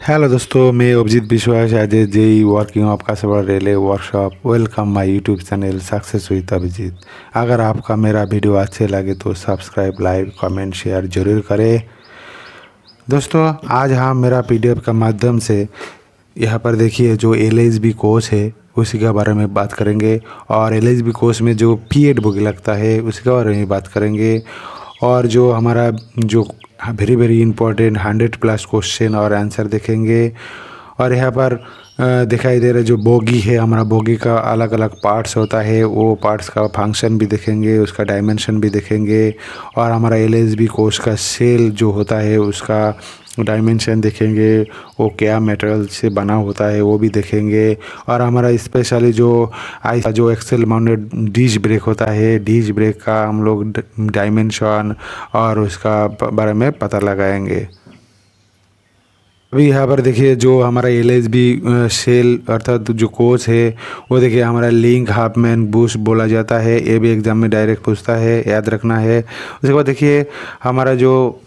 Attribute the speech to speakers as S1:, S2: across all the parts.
S1: Hello दोस्तों, मैं Abhijeet Vishwas as a JE working of Kasewad railway workshop. Welcome my YouTube channel success with Abhijeet. अगर आपका मेरा वीडियो अच्छे लगे तो सब्सक्राइब, लाइक, कमेंट, शेयर जरूर करें। दोस्तों, आज हम मेरा पीडीएफ का माध्यम से यहाँ पर देखिए जो एलएचबी कोर्स है उसी के बारे में बात करेंगे, और एलएचबी कोर्स में जो पीएड बुक लगता है उसी के बारे में बात करेंगे, और जो हमारा जो वेरी वेरी इंपॉर्टेंट 100+ क्वेश्चन और आंसर देखेंगे। और यहाँ पर दिखाई दे रहा जो बोगी है, हमारा बोगी का अलग अलग पार्ट्स होता है, वो पार्ट्स का फंक्शन भी देखेंगे, उसका डायमेंशन भी देखेंगे। और हमारा एलएचबी कोर्स का सेल जो होता है उसका डायमेंशन देखेंगे, वो क्या मटेरियल से बना होता है वो भी देखेंगे। और हमारा स्पेशली जो एक्सेल माउंटेड डिश ब्रेक होता है, डिश ब्रेक का हम लोग डायमेंशन और उसका बारे में पता लगाएंगे। अभी यहाँ पर देखिए जो हमारा एलएचबी सेल अर्थात जो कोच है वो देखिए हमारा लिंक हाफमैन बुश बोला जाता है। ये भी एग्जाम में डायरेक्ट पूछता है, याद रखना है। उसके बाद देखिए हमारा जो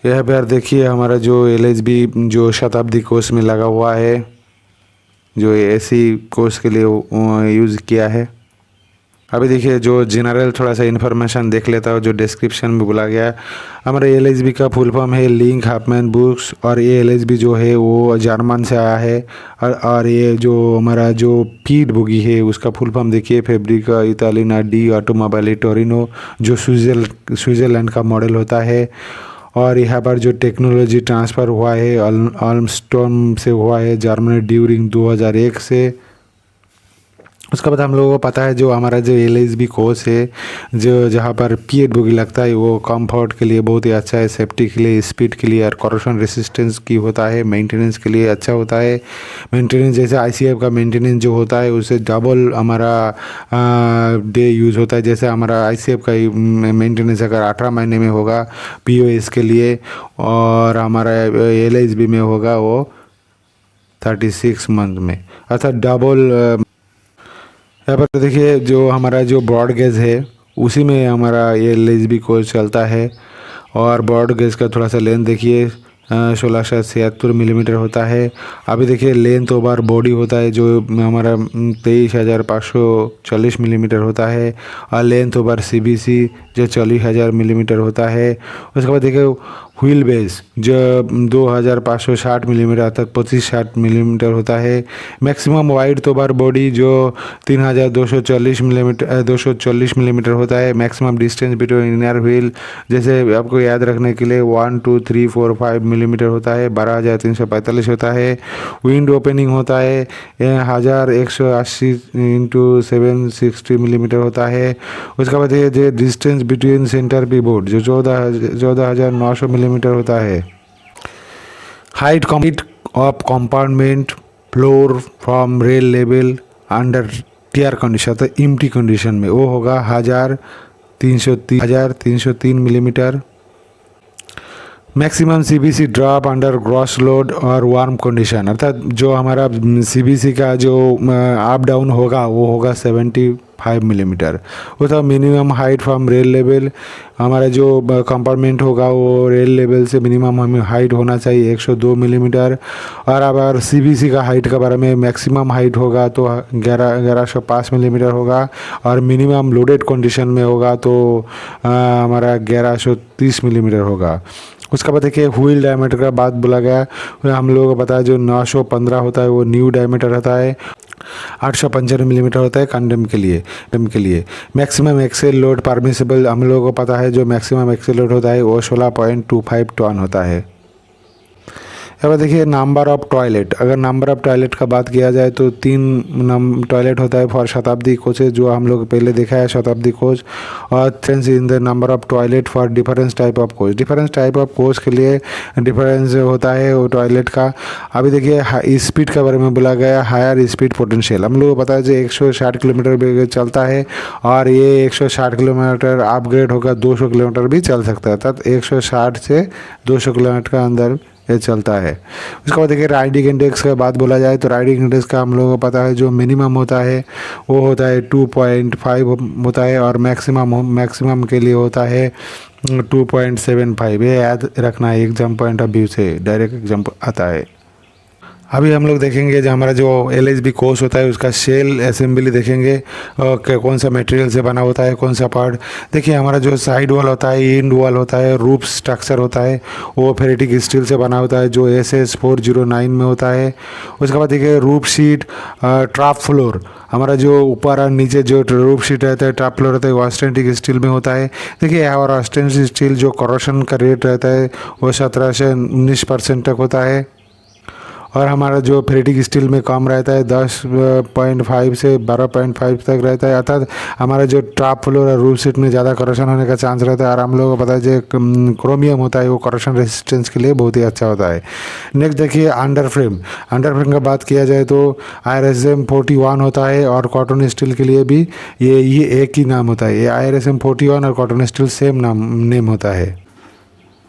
S1: यहाँ पर देखिए हमारा जो एलएचबी जो शताब्दी कोर्स में लगा हुआ है, जो एसी कोर्स के लिए यूज़ किया है। अभी देखिए जो जनरल थोड़ा सा इन्फॉर्मेशन देख लेता हूँ जो डिस्क्रिप्शन में बोला गया। हमारा एलएचबी का फुल फॉर्म है लिंक हाफमैन बुक्स, और ये एलएचबी जो है वो जर्मन से आया है। और ये जो हमारा जो पीड बुगी है उसका फुल फॉर्म देखिए फैब्रिका इटालिना डी ऑटोमोबाइल टोरिनो, जो स्विट्ज़रलैंड का मॉडल होता है। और यहाँ पर जो टेक्नोलॉजी ट्रांसफ़र हुआ है अल्मस्टॉर्म से हुआ है जर्मनी ड्यूरिंग 2001 से। उसके बाद हम लोगों को पता है जो हमारा जो एलएचबी कोर्स है जो जहाँ पर पीएड बुक लगता है वो कंफर्ट के लिए बहुत ही अच्छा है, सेफ्टी के लिए, स्पीड के लिए और करोशन रेसिस्टेंस की होता है, मेंटेनेंस के लिए अच्छा होता है। मेंटेनेंस जैसे आईसीएफ का मेंटेनेंस जो होता है उससे डबल हमारा डे यूज़ होता है। जैसे हमारा आईसीएफ का मेंटेनेंस अगर 18 महीने में होगा पीओएस के लिए, और हमारा एलएचबी में होगा वो 36 मंथ में, अर्थात डबल। यहाँ पर देखिए जो हमारा जो ब्रॉड गेज है उसी में हमारा ये एलएचबी कोर्स चलता है। और ब्रॉड गेज का थोड़ा सा लेंथ देखिए 1676 मिलीमीटर होता है। अभी देखिए लेंथ ओवर बॉडी होता है जो हमारा 23,540 मिलीमीटर होता है, और लेंथ ओवर सीबीसी जो 40,000 मिलीमीटर होता है। उसके बाद देखिए व्हील बेस जो 2,560 मिलीमीटर तक 2560 मिलीमीटर होता है। मैक्सिमम वाइड तो बार बॉडी जो 3,240 मिलीमीटर होता है। Maximum distance between inner wheel जैसे आपको याद रखने के लिए 1 2 3 4 5 मिलीमीटर होता है, 12,345 होता है। विंड ओपनिंग होता है 1,180 × 760 मिलीमीटर होता है। उसके बाद ये डिस्टेंस बिटवीन सेंटर पीवोट जो 14,900 मिलीमीटर होता है। Height of compartment floor from rail level under tare condition तो इम्प्टी कंडीशन में वो होगा 1,303 millimetre. Maximum CBC drop under gross load और वार्म कंडीशन, अर्थात जो हमारा सीबीसी का जो अप डाउन होगा वो होगा 75 मिलीमीटर। वो था minimum height from rail level, हमारा जो कंपार्टमेंट होगा वो रेल लेवल से मिनिमम हमें हाइट होना चाहिए 102 मिलीमीटर। और अगर सीबीसी का हाइट के बारे में मैक्सिमम हाइट होगा तो 1105 मिलीमीटर होगा, और मिनिमम लोडेड कंडीशन में होगा तो हमारा 1130 मिलीमीटर होगा। उसका बाद देखिए व्हील डायमीटर का बात बोला गया, हम लोगों को पता है जो 915 होता है वो न्यू डायमीटर होता है, 855 मिलीमीटर होता है कंडम के लिए। मैक्सिमम एक्सेल लोड परमिसिबल हम लोगों को पता है जो मैक्सिमम एक्सेल लोड होता है वो 16.25 टन होता है। अब देखिए नंबर ऑफ टॉयलेट, अगर नंबर ऑफ टॉयलेट का बात किया जाए तो 3 टॉयलेट होता है फॉर शताब्दी कोचेज जो हम लोग पहले देखा है शताब्दी कोच, और difference in the number of toilet for difference type of coach. Difference type of coach के लिए डिफरेंस होता है वो टॉयलेट का। अभी देखिए स्पीड के बारे में बोला गया हायर स्पीड पोटेंशियल, हम लोग को पता है जो 160 किलोमीटर चलता है, और ये 160 किलोमीटर अपग्रेड होकर 200 किलोमीटर भी चल सकता है, अर्थात 160 से 200 किलोमीटर के अंदर ये चलता है। उसके बाद देखिए राइडिंग इंडेक्स का बात बोला जाए तो राइडिंग इंडेक्स का हम लोगों को पता है जो मिनिमम होता है वो होता है 2.5 होता है, और मैक्सिमम के लिए होता है 2.75। ये याद रखना है, एग्जाम पॉइंट ऑफ व्यू से डायरेक्ट एग्जाम आता है। अभी हम लोग देखेंगे जो हमारा जो LHB कोर्स होता है उसका शेल असेंबली देखेंगे और कौन सा मटेरियल से बना होता है, कौन सा पार्ट। देखिए हमारा जो साइड वॉल होता है, एंड वॉल होता है, रूफ स्ट्रक्चर होता है, वो फेरेटिक स्टील से बना होता है जो SS409 में होता है। उसके बाद देखिए रूफ शीट, ट्रैप फ्लोर, हमारा जो ऊपर और नीचे जो रूफ शीट रहता है, ट्रैप फ्लोर रहता है, वो ऑस्टेंटिक स्टील में होता है। देखिए और ऑस्टेंटिक स्टील जो करोशन का रेट रहता है वो 17 से 19% तक होता है। और हमारा जो फेरेटिक स्टील में कम रहता है 10.5 से 12.5 तक रहता है, अर्थात हमारा जो टॉप फ्लोर और रूफ शीट में ज़्यादा करोशन होने का चांस रहता है। और हम लोगों को पता है जो क्रोमियम होता है वो करोशन रेजिस्टेंस के लिए बहुत ही अच्छा होता है। नेक्स्ट देखिए अंडर फ्रेम का बात किया जाए तो IRSM 41 होता है और कॉटन स्टील के लिए भी ये एक ही नाम होता है। ये IRSM 41 और कॉटन स्टील सेम नेम होता है।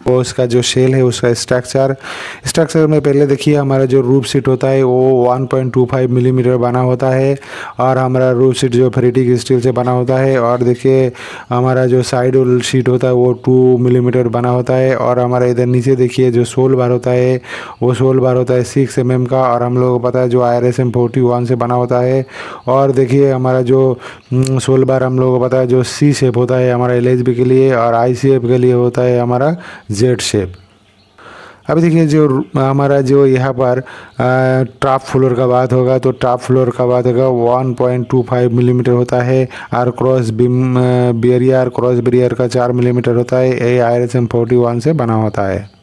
S1: वो उसका जो शेल है उसका स्ट्रक्चर में पहले देखिए हमारा जो रूफ शीट होता है वो 1.25 मिलीमीटर बना होता है और हमारा रूफ शीट जो फेरेटिक स्टील से बना होता है। और देखिए हमारा जो साइड शीट होता है वो 2 मिलीमीटर बना होता है। और हमारा इधर नीचे देखिए जो सोल बार होता है वो सोल बार होता है 6 mm का, और हम लोगों को पता है जो IRSM 41 से बना होता है। और देखिए हमारा जो सोल बार हम लोगों को पता है जो C शेप होता है हमारा LHB के लिए, और I शेप के लिए होता है हमारा Z शेप। अभी देखिए जो हमारा जो यहाँ पर टॉप फ्लोर का बात होगा तो टॉप फ्लोर का बात होगा 1.25 मिलीमीटर होता है, और cross beam barrier cross barrier का 4 मिलीमीटर होता है। ये IRSM 41 से बना होता है।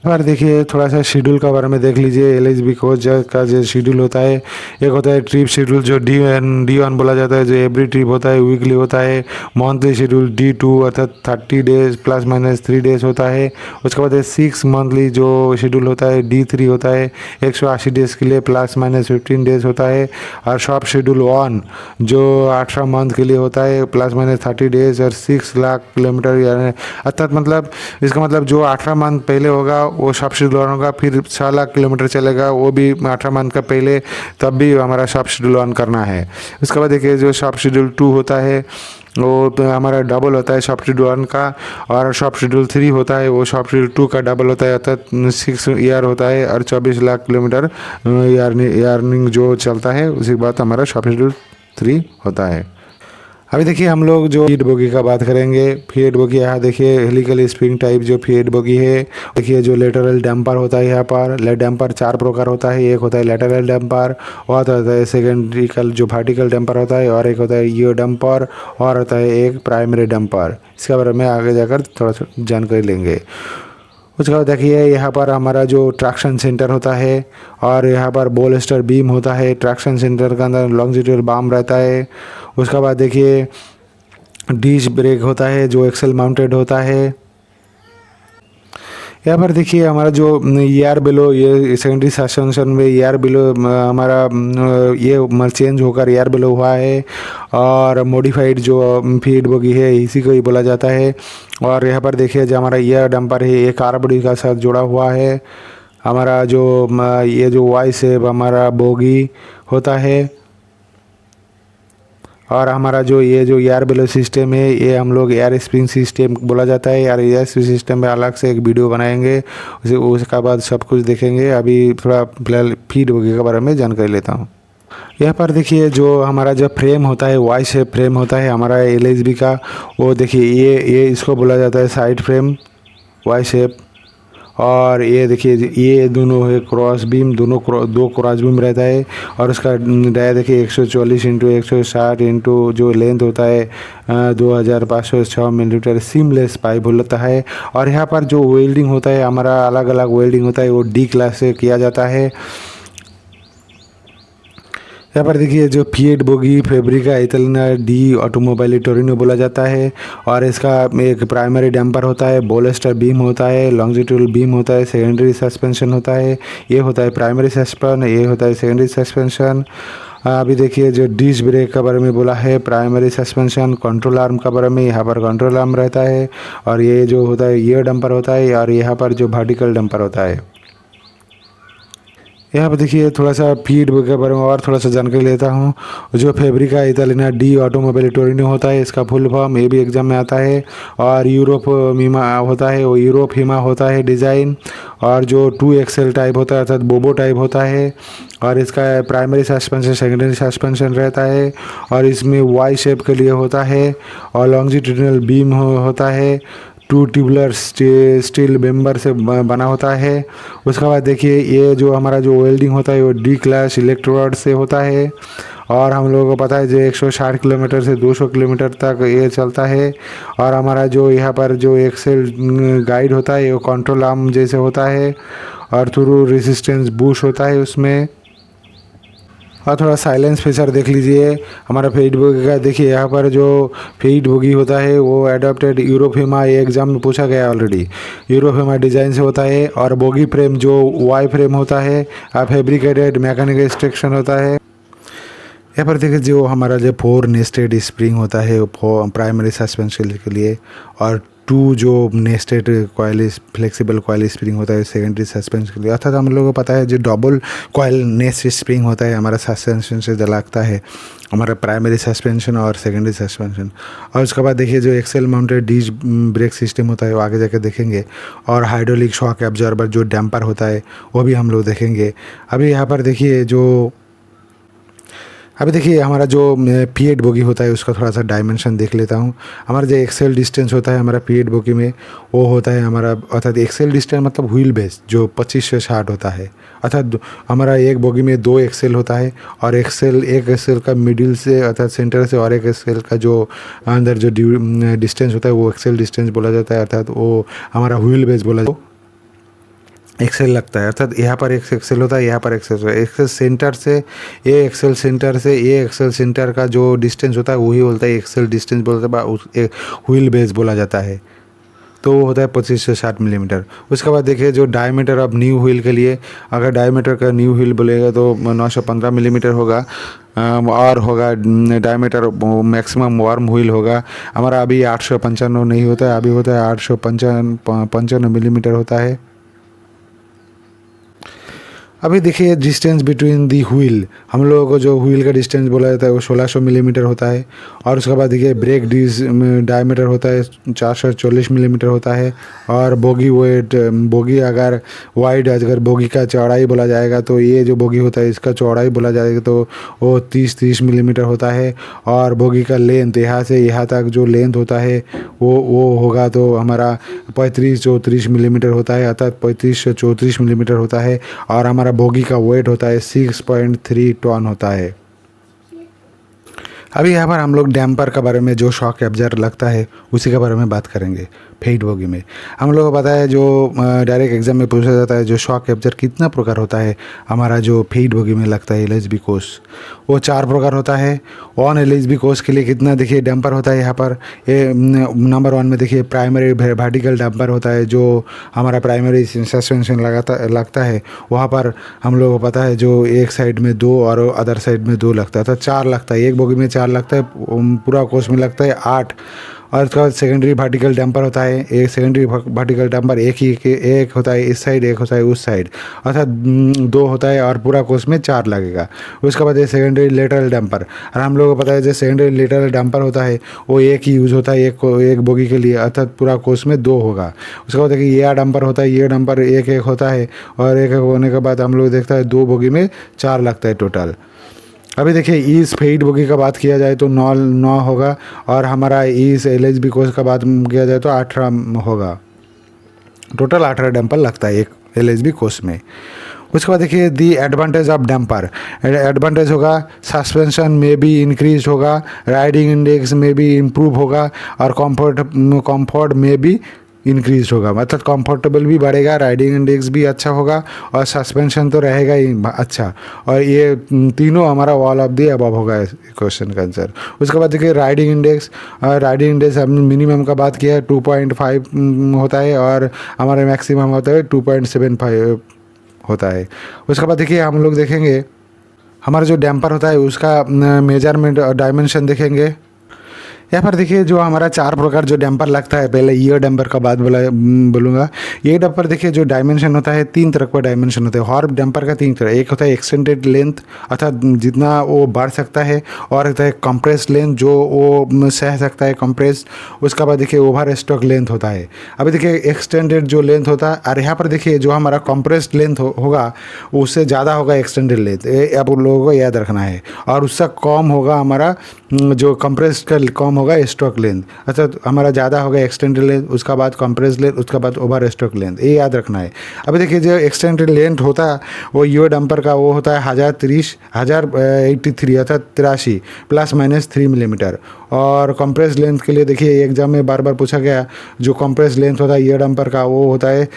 S1: बार देखिए थोड़ा सा शेड्यूल का बारे में देख लीजिए। LHB कोच का जो शेड्यूल होता है, एक होता है ट्रिप शेड्यूल जो D1 बोला जाता है, जो एवरी ट्रिप होता है वीकली होता है। मंथली शेड्यूल D2 अर्थात 30 डेज +- 3 डेज होता है। उसके बाद 6 मंथली जो शेड्यूल होता है D3 होता है, 180 डेज के लिए +- 15 डेज होता है। और शॉप शेड्यूल 1 जो 18 मंथ के लिए होता है +- 30 डेज और 6 लाख किलोमीटर, यानी अर्थात मतलब इसका मतलब जो 18 मंथ पहले होगा वो शॉप शेड्यूल होगा, फिर 6 लाख किलोमीटर चलेगा वो भी 18 मंथ का पहले, तब भी हमारा शॉप शेड्यूल ऑन करना है। उसके बाद देखिए जो शॉप शेड्यूल 2 होता है वो तो हमारा डबल होता है शॉप शेड्यूल 1 का, और शॉप शेड्यूल 3 होता है वो शॉप शेड्यूल 2 का डबल होता है, अर्थात 6 ईयर होता है और 24 लाख किलोमीटर यार्निंग जो चलता है। उसके बाद हमारा शॉप शेड्यूल 3 होता है। अभी देखिए हम लोग जो फीड बोगी का बात करेंगे। फीड बोगी यहाँ देखिए हेलिकल स्प्रिंग टाइप जो फीड बोगी है। देखिए जो लेटरल डैम्पर होता है यहाँ पर डैम्पर 4 प्रकार होता है। एक होता है लेटरल डैम्पर, और होता है सेकेंड्रिकल जो वर्टिकल डैम्पर होता है, और एक होता है ईओ डैम्पर, और होता है एक प्राइमरी डैम्पर। इसके बारे में आगे जाकर थोड़ा सा जानकारी लेंगे। उसके बाद देखिए यहाँ पर हमारा जो ट्रैक्शन सेंटर होता है, और यहाँ पर बोलस्टर बीम होता है। ट्रैक्शन सेंटर के अंदर लॉन्जिट्यूडल बाम रहता है। उसके बाद देखिए डिस्क ब्रेक होता है जो एक्सेल माउंटेड होता है। यहाँ पर देखिए हमारा जो ईआर बिलो, ये सेकेंडरी सस्पेंशन में ईआर बिलो हमारा ये चेंज होकर ईआर बिलो हुआ है, और मॉडिफाइड जो फीड बोगी है इसी को ही बोला जाता है। और यहाँ पर देखिए जो हमारा ईआर डंपर है एक आरबडी का साथ जुड़ा हुआ है। हमारा जो ये जो वाई शेप हमारा बोगी होता है, और हमारा जो ये जो एयर बिलो सिस्टम है ये हम लोग एयर स्प्रिंग सिस्टम बोला जाता है। यार एयर सिस्टम में अलग से एक वीडियो बनाएंगे, उसके बाद सब कुछ देखेंगे। अभी थोड़ा फिलहाल फीड बोगी के बारे में जानकारी लेता हूँ। यहाँ पर देखिए जो हमारा जो फ्रेम होता है वाई शेप फ्रेम होता है हमारा LHB का, वो देखिए ये इसको बोला जाता है साइड फ्रेम वाई शेप। और ये देखिए ये दोनों है क्रॉस बीम, दो क्रॉस बीम रहता है। और उसका डाया देखिए 144 × 160 इंटू जो लेंथ होता है 2506 मिलीमीटर सीमलेस पाइप होता है। और यहाँ पर जो वेल्डिंग होता है हमारा अलग अलग वेल्डिंग होता है, वो D क्लास से किया जाता है। यहाँ पर देखिए जो fiat bogie फैब्रिका इटालियना D automobile Torino बोला जाता है। और इसका एक प्राइमरी डैम्पर होता है, बोलेस्टर बीम होता है, लॉन्जिट्यूडल बीम होता है, सेकेंडरी सस्पेंशन होता है। ये होता है प्राइमरी सस्पेंशन, ये होता है सेकेंडरी सस्पेंशन। अभी देखिए जो डिस्क ब्रेक के बारे में बोला है प्राइमरी सस्पेंशन। कंट्रोल आर्म के बारे में, यहाँ पर कंट्रोल आर्म रहता है। और ये जो होता है ये डंपर होता है, और यहाँ पर जो वर्टिकल डंपर होता है। यहाँ पे देखिए थोड़ा सा फीड के बारे में और थोड़ा सा जानकारी लेता हूँ। जो फैब्रिका इटालिना डी ऑटोमोबाइल टोरिनो होता है, इसका फुल फॉर्म ये भी एग्जाम में आता है। और यूरोप मीमा होता है, वो यूरोप हिमा होता है डिज़ाइन। और जो 2XL टाइप होता है अर्थात बोबो टाइप होता है। और इसका प्राइमरी सस्पेंशन सेकेंडरी सस्पेंशन रहता है। और इसमें वाई शेप के लिए होता है। और लॉन्जिट्यूडिनल बीम होता है। 2 ट्यूबुलर स्टील मेंबर से बना होता है। उसके बाद देखिए ये जो हमारा जो वेल्डिंग होता है वो डी क्लास इलेक्ट्रोड से होता है। और हम लोगों को पता है जो 160 किलोमीटर से 200 किलोमीटर तक ये चलता है। और हमारा जो यहाँ पर जो एक्सेल गाइड होता है वो कंट्रोल आर्म जैसे होता है। और थ्रू रेजिस्टेंस बूस्ट होता है उसमें। और थोड़ा साइलेंस फीचर देख लीजिए हमारा फेड बोगी का। देखिए यहाँ पर जो फेड बोगी होता है वो एडॉप्टेड यूरोफेमा, ये एग्जाम में पूछा गया ऑलरेडी, यूरोफेमा डिज़ाइन से होता है। और बोगी फ्रेम जो वाई फ्रेम होता है फैब्रिकेटेड मैकेनिकल स्ट्रक्चर होता है। यहाँ पर देखिए जो हमारा जो 4 नेस्टेड स्प्रिंग होता है वो प्राइमरी सस्पेंशन के लिए। और 2 जो nested coil flexible coil spring होता है सेकेंडरी सस्पेंशन के लिए। अर्थात हम लोगों को पता है जो डबल कॉइल नेस्ट स्प्रिंग होता है हमारा सस्पेंशन से लगता है हमारा प्राइमरी सस्पेंशन और सेकेंडरी सस्पेंशन। और उसके बाद देखिए जो axle mounted disc brake system होता है वो आगे जाकर देखेंगे। और हाइड्रोलिक शॉक एब्जॉर्बर जो डैम्पर होता है वो भी हम लोग देखेंगे। अभी यहाँ पर देखिए अभी देखिए हमारा जो P8 बोगी होता है उसका थोड़ा सा डायमेंशन देख लेता हूँ। हमारा जो एक्सेल डिस्टेंस होता है हमारा P8 बोगी में वो होता है हमारा अर्थात एक्सेल डिस्टेंस मतलब व्हील बेस जो 25 से 60 होता है। अर्थात हमारा एक बोगी में 2 एक्सेल होता है। और एक एक्सेल का मिडिल से अर्थात सेंटर से और एक एक्सेल का जो अंदर जो डिस्टेंस होता है वो एक्सेल डिस्टेंस बोला जाता है। अर्थात वो हमारा व्हील बेस बोला जाता है। एक्सेल लगता है अर्थात यहाँ पर एक एक्सेल होता है, यहाँ पर एक्सेल होता है। एक्सेल सेंटर से ये एक्सेल सेंटर से ये एक्सेल सेंटर का जो डिस्टेंस होता है वही बोलता है एक्सेल डिस्टेंस बोलता है, व्हील बेस बोला जाता है। तो वो होता है 25 से 60 मिलीमीटर। उसके बाद देखिए जो डायमीटर ऑफ न्यू व्हील के लिए अगर डायमीटर का न्यू व्हील बोलेगा तो 915 मिलीमीटर होगा। और होगा डायमीटर मैक्सिमम वार्म व्हील होगा हमारा अभी 895 नहीं होता है, अभी होता है 855 मिलीमीटर होता है। अभी देखिए डिस्टेंस बिटवीन दी व्हील, हम लोगों को जो व्हील का डिस्टेंस बोला जाता है वो 1600 मिलीमीटर होता है। और उसके बाद देखिए ब्रेक डायमीटर होता है 440 मिलीमीटर होता है। और बोगी वेट बोगी अगर वाइड अगर बोगी का चौड़ाई बोला जाएगा तो ये जो बोगी होता है इसका चौड़ाई बोला जाएगा तो वो 30 मिलीमीटर होता है। और बोगी का लेंथ यहाँ से यहाँ तक जो लेंथ होता है वो होगा तो हमारा 35-34 मिलीमीटर होता है अर्थात 35 से 34 मिलीमीटर होता है। और हमारा बोगी का वेट होता है 6.3 टन होता है। अभी यहाँ पर हम लोग डैम्पर के बारे में जो शॉक एब्जॉर्बर लगता है उसी के बारे में बात करेंगे। फेड बोगी में हम लोगों को पता है जो डायरेक्ट एग्जाम में पूछा जाता है जो शॉक एब्जॉर्बर कितना प्रकार होता है हमारा जो फेड बोगी में लगता है LHB कोर्स वो 4 प्रकार होता है। 1 LHB कोर्स के लिए कितना देखिए डैम्पर होता है। यहाँ पर ये नंबर 1 में देखिए प्राइमरी वर्टिकल डैम्पर होता है जो हमारा प्राइमरी सस्पेंशन लगता है। वहाँ पर हम लोगों को पता है जो एक साइड में 2 और अदर साइड में 2 लगता है तो 4 लगता है। एक बोगी में 4 लगता है, पूरा कोर्स में लगता है 8। और उसके बाद सेकेंडरी वर्टिकल डैम्पर होता है। एक सेकेंडरी वर्टिकल डैम्पर एक होता है इस साइड, एक होता है उस साइड अर्थात 2 होता है और पूरा कोर्स में 4 लगेगा। उसके बाद ये सेकेंडरी लेटरल डैम्पर और हम लोगों को पता है जो सेकेंडरी लेटरल डैम्पर होता है वो एक ही यूज़ होता है एक बोगी के लिए अर्थात पूरा कोर्स में 2 होगा। उसके बाद देखिए ये डैम्पर होता है, ये डैम्पर एक होता है और एक होने के बाद हम लोग देखता है 2 बोगी में 4 लगता है टोटल। अभी देखिए इस फेड बोगी का बात किया जाए तो 9 होगा और हमारा इस LHB कोर्स का बात किया जाए तो 18 होगा। टोटल 18 डैम्पर लगता है एक LHB कोर्स में। उसके बाद देखिए दी एडवांटेज ऑफ डैम्पर, एडवांटेज होगा सस्पेंशन में भी इंक्रीज होगा, राइडिंग इंडेक्स में भी इम्प्रूव होगा और कंफर्ट में भी इंक्रीज होगा मतलब कंफर्टेबल भी बढ़ेगा, राइडिंग इंडेक्स भी अच्छा होगा और सस्पेंशन तो रहेगा ही अच्छा। और ये तीनों हमारा ऑल ऑफ दी अबव होगा क्वेश्चन का आंसर। उसके बाद देखिए राइडिंग इंडेक्स हमने मिनिमम का बात किया है 2.5 होता है और हमारा मैक्सिमम होता है 2.75 होता है। उसके बाद देखिए हम लोग देखेंगे हमारा जो डैम्पर होता है उसका मेजरमेंट और डायमेंशन देखेंगे। यहाँ पर देखिए जो हमारा 4 प्रकार जो डैम्पर लगता है, पहले ईयर डैम्पर का बात बोलूँगा। ये डैम्पर देखिए जो डायमेंशन होता है 3 तरह का डायमेंशन होता है। हॉर्न डैम्पर का 3 तरह, एक होता है एक्सटेंडेड लेंथ अर्थात जितना वो बढ़ सकता है, और होता है कंप्रेस्ड लेंथ जो वो सह सकता है कंप्रेस। उसके बाद देखिए ओवर स्टॉक लेंथ होता है। अभी देखिए एक्सटेंडेड जो लेंथ होता है, और यहाँ पर देखिए जो हमारा कंप्रेस्ड लेंथ होगा उससे ज़्यादा होगा एक्सटेंडेड लेंथ, आप लोगों को याद रखना है। और उससे कम होगा हमारा जो कंप्रेस्ड का कम होगा स्ट्रोक लेंथ, अच्छा हमारा ज़्यादा होगा एक्सटेंडेड लेंथ, उसका बाद कंप्रेस्ड लेंथ, उसका बाद ओवर स्ट्रोक लेंथ, ये याद रखना है। अभी देखिए जो एक्सटेंडेड लेंथ होता है वो ईयर डंपर का वो होता है 1083 अर्थात 83 ±3 मिलीमीटर। और कंप्रेस्ड लेंथ के लिए देखिए एग्जाम में बार बार पूछा गया, जो कंप्रेस्ड लेंथ होता है ईयर डंपर का वो होता है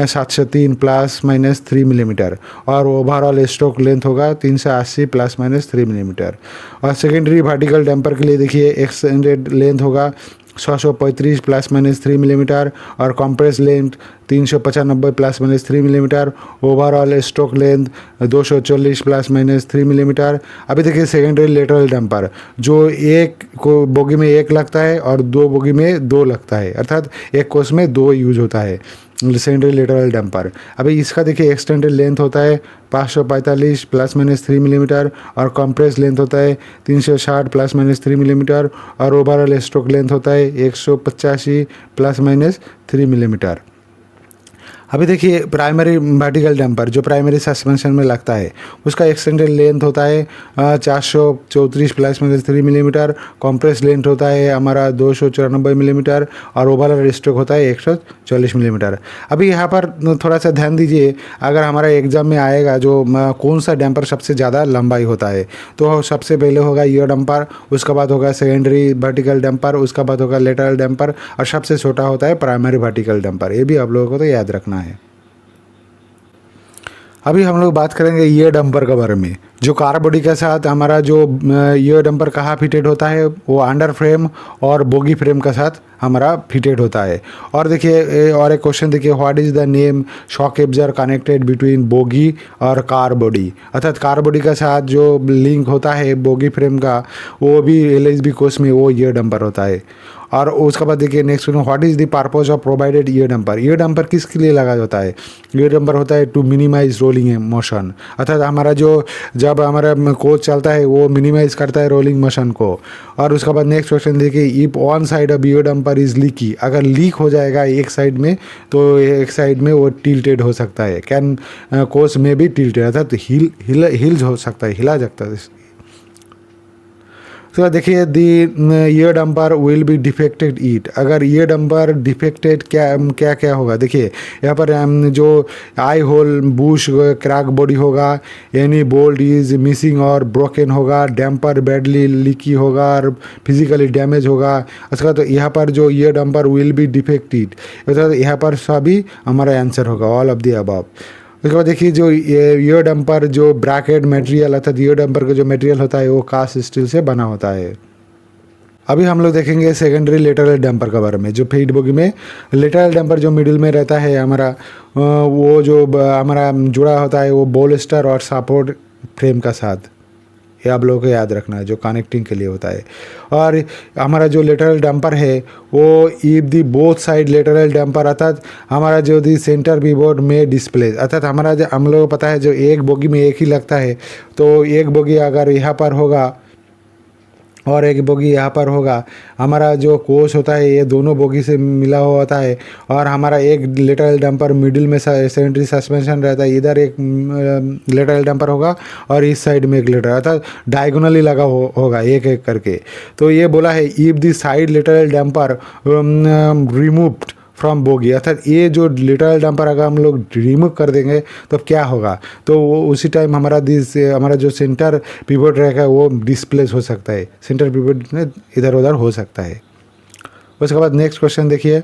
S1: 703 ±3 मिलीमीटर। और ओवरऑल स्ट्रोक लेंथ होगा 380 ±3 मिलीमीटर। और सेकेंडरी वर्टिकल डैम्पर के लिए देखिए एक्सटेंडेड लेंथ होगा 635 ±3 मिलीमीटर, और compress length 395 ±3 millimetre. Overall stroke length 240 ±3 millimetre. अभी देखिए सेकेंडरी लेटरल डैम्पर जो एक को बोगी में 1 लगता है और 2 बोगी में 2 लगता है, अर्थात एक कोस में 2 यूज होता है सेकेंडरी लेटरल डैम्पर। अभी इसका देखिए एक्सटेंडेड लेंथ होता है 545 ±3 मिलीमीटर, और कंप्रेस लेंथ होता है 360 ±3 मिलीमीटर, और ओवरऑल स्ट्रोक लेंथ होता है 185 ±3 मिलीमीटर। अभी देखिए प्राइमरी वर्टिकल डैम्पर जो प्राइमरी सस्पेंशन में लगता है उसका एक्सटेंडेड लेंथ होता है 434 ±3 मिलीमीटर, कॉम्प्रेस लेंथ होता है हमारा 294 मिलीमीटर, और ओवरऑल स्ट्रोक होता है 140 मिलीमीटर। अभी यहाँ पर थोड़ा सा ध्यान दीजिए, अगर हमारा एग्जाम में आएगा जो कौन सा डैम्पर सबसे ज़्यादा लंबाई होता है, तो सबसे पहले होगा ईयर डैम्पर, उसके बाद होगा सेकेंडरी वर्टिकल डैम्पर, उसके बाद होगा लेटरल डैम्पर, और सबसे छोटा होता है प्राइमरी वर्टिकल डैम्पर। ये भी आप लोगों को तो याद रखना है। अभी हम लोग बात करेंगे ईयर डंपर के बारे में। जो कार बॉडी के साथ हमारा जो ईयर डंपर कहाँ फिटेड होता है, वो अंडर फ्रेम और बोगी फ्रेम के साथ हमारा फिटेड होता है। और देखिए और एक क्वेश्चन देखिए, what is the name shock absorber connected between bogie और कार बॉडी, अर्थात कार बॉडी के साथ जो लिंक होता है बोगी फ्रेम का, वो भी LHB कोर्स में वो ईयर डंपर होता है। और उसके बाद देखिए next question, what is the purpose of provided year dumper. Year dumper किसके लिए लगा जाता है? ईयर डंपर होता है टू मिनिमाइज रोलिंग मोशन, अर्थात हमारा जो जब हमारा कोच चलता है वो मिनिमाइज करता है रोलिंग मोशन को। और उसके बाद नेक्स्ट क्वेश्चन देखिए, if one side of year dumper is leaky, अगर लीक हो जाएगा एक साइड में तो एक साइड में वो टिल्टेड हो सकता है, कैन कोच में भी टिल्टेड, अर्थात हिल्स हो सकता है, हिला सकता है। तो देखिए the ear damper will be defected it, अगर ईयर डंपर डिफेक्टेड क्या क्या होगा, देखिए यहाँ पर जो आई होल बुश क्रैक बॉडी होगा, एनी बोल्ट इज मिसिंग और ब्रोकन होगा, डैम्पर बैडली लीकी होगा और फिजिकली डैमेज होगा। उसका तो यहाँ पर जो year damper will be defected, यहाँ पर सभी हमारा आंसर होगा, ऑल ऑफ द अबव। उसके बाद देखिए जो ईयर डंपर जो ब्रैकेट मटेरियल अर्थात ईयर डंपर का जो मटेरियल होता है वो कास्ट स्टील से बना होता है। अभी हम लोग देखेंगे सेकेंडरी लेटरल डंपर के बारे में। जो फीड बोगी में लेटरल डंपर जो मिडिल में रहता है हमारा, वो जो हमारा जुड़ा होता है वो बोल्स्टर और सपोर्ट फ्रेम का साथ, ये आप लोगों को याद रखना है, जो कनेक्टिंग के लिए होता है। और हमारा जो लेटरल डंपर है वो if the both side lateral dumper, अर्थात हमारा जो दी सेंटर वीबोर्ड में डिस्प्ले, अर्थात हमारा जो हम लोगों को पता है जो एक बोगी में एक ही लगता है, तो एक बोगी अगर यहाँ पर होगा और एक बोगी यहाँ पर होगा, हमारा जो कोच होता है ये दोनों बोगी से मिला हुआ होता है, और हमारा एक लेटरल डंपर मिडिल में सेकेंडरी सस्पेंशन रहता है, इधर एक लेटरल डंपर होगा और इस साइड में एक लेटरल, अर्थात डायगोनली लगा होगा एक एक करके। तो ये बोला है if the side lateral dumper removed from bogie, अर्थात ये जो लेटरल डंपर अगर हम लोग रिमूव कर देंगे तो क्या होगा, तो वो उसी टाइम हमारा जो सेंटर पिवोट रहेगा वो डिस्प्लेस हो सकता है, सेंटर पिवोट में इधर उधर हो सकता है। उसके बाद नेक्स्ट क्वेश्चन देखिए,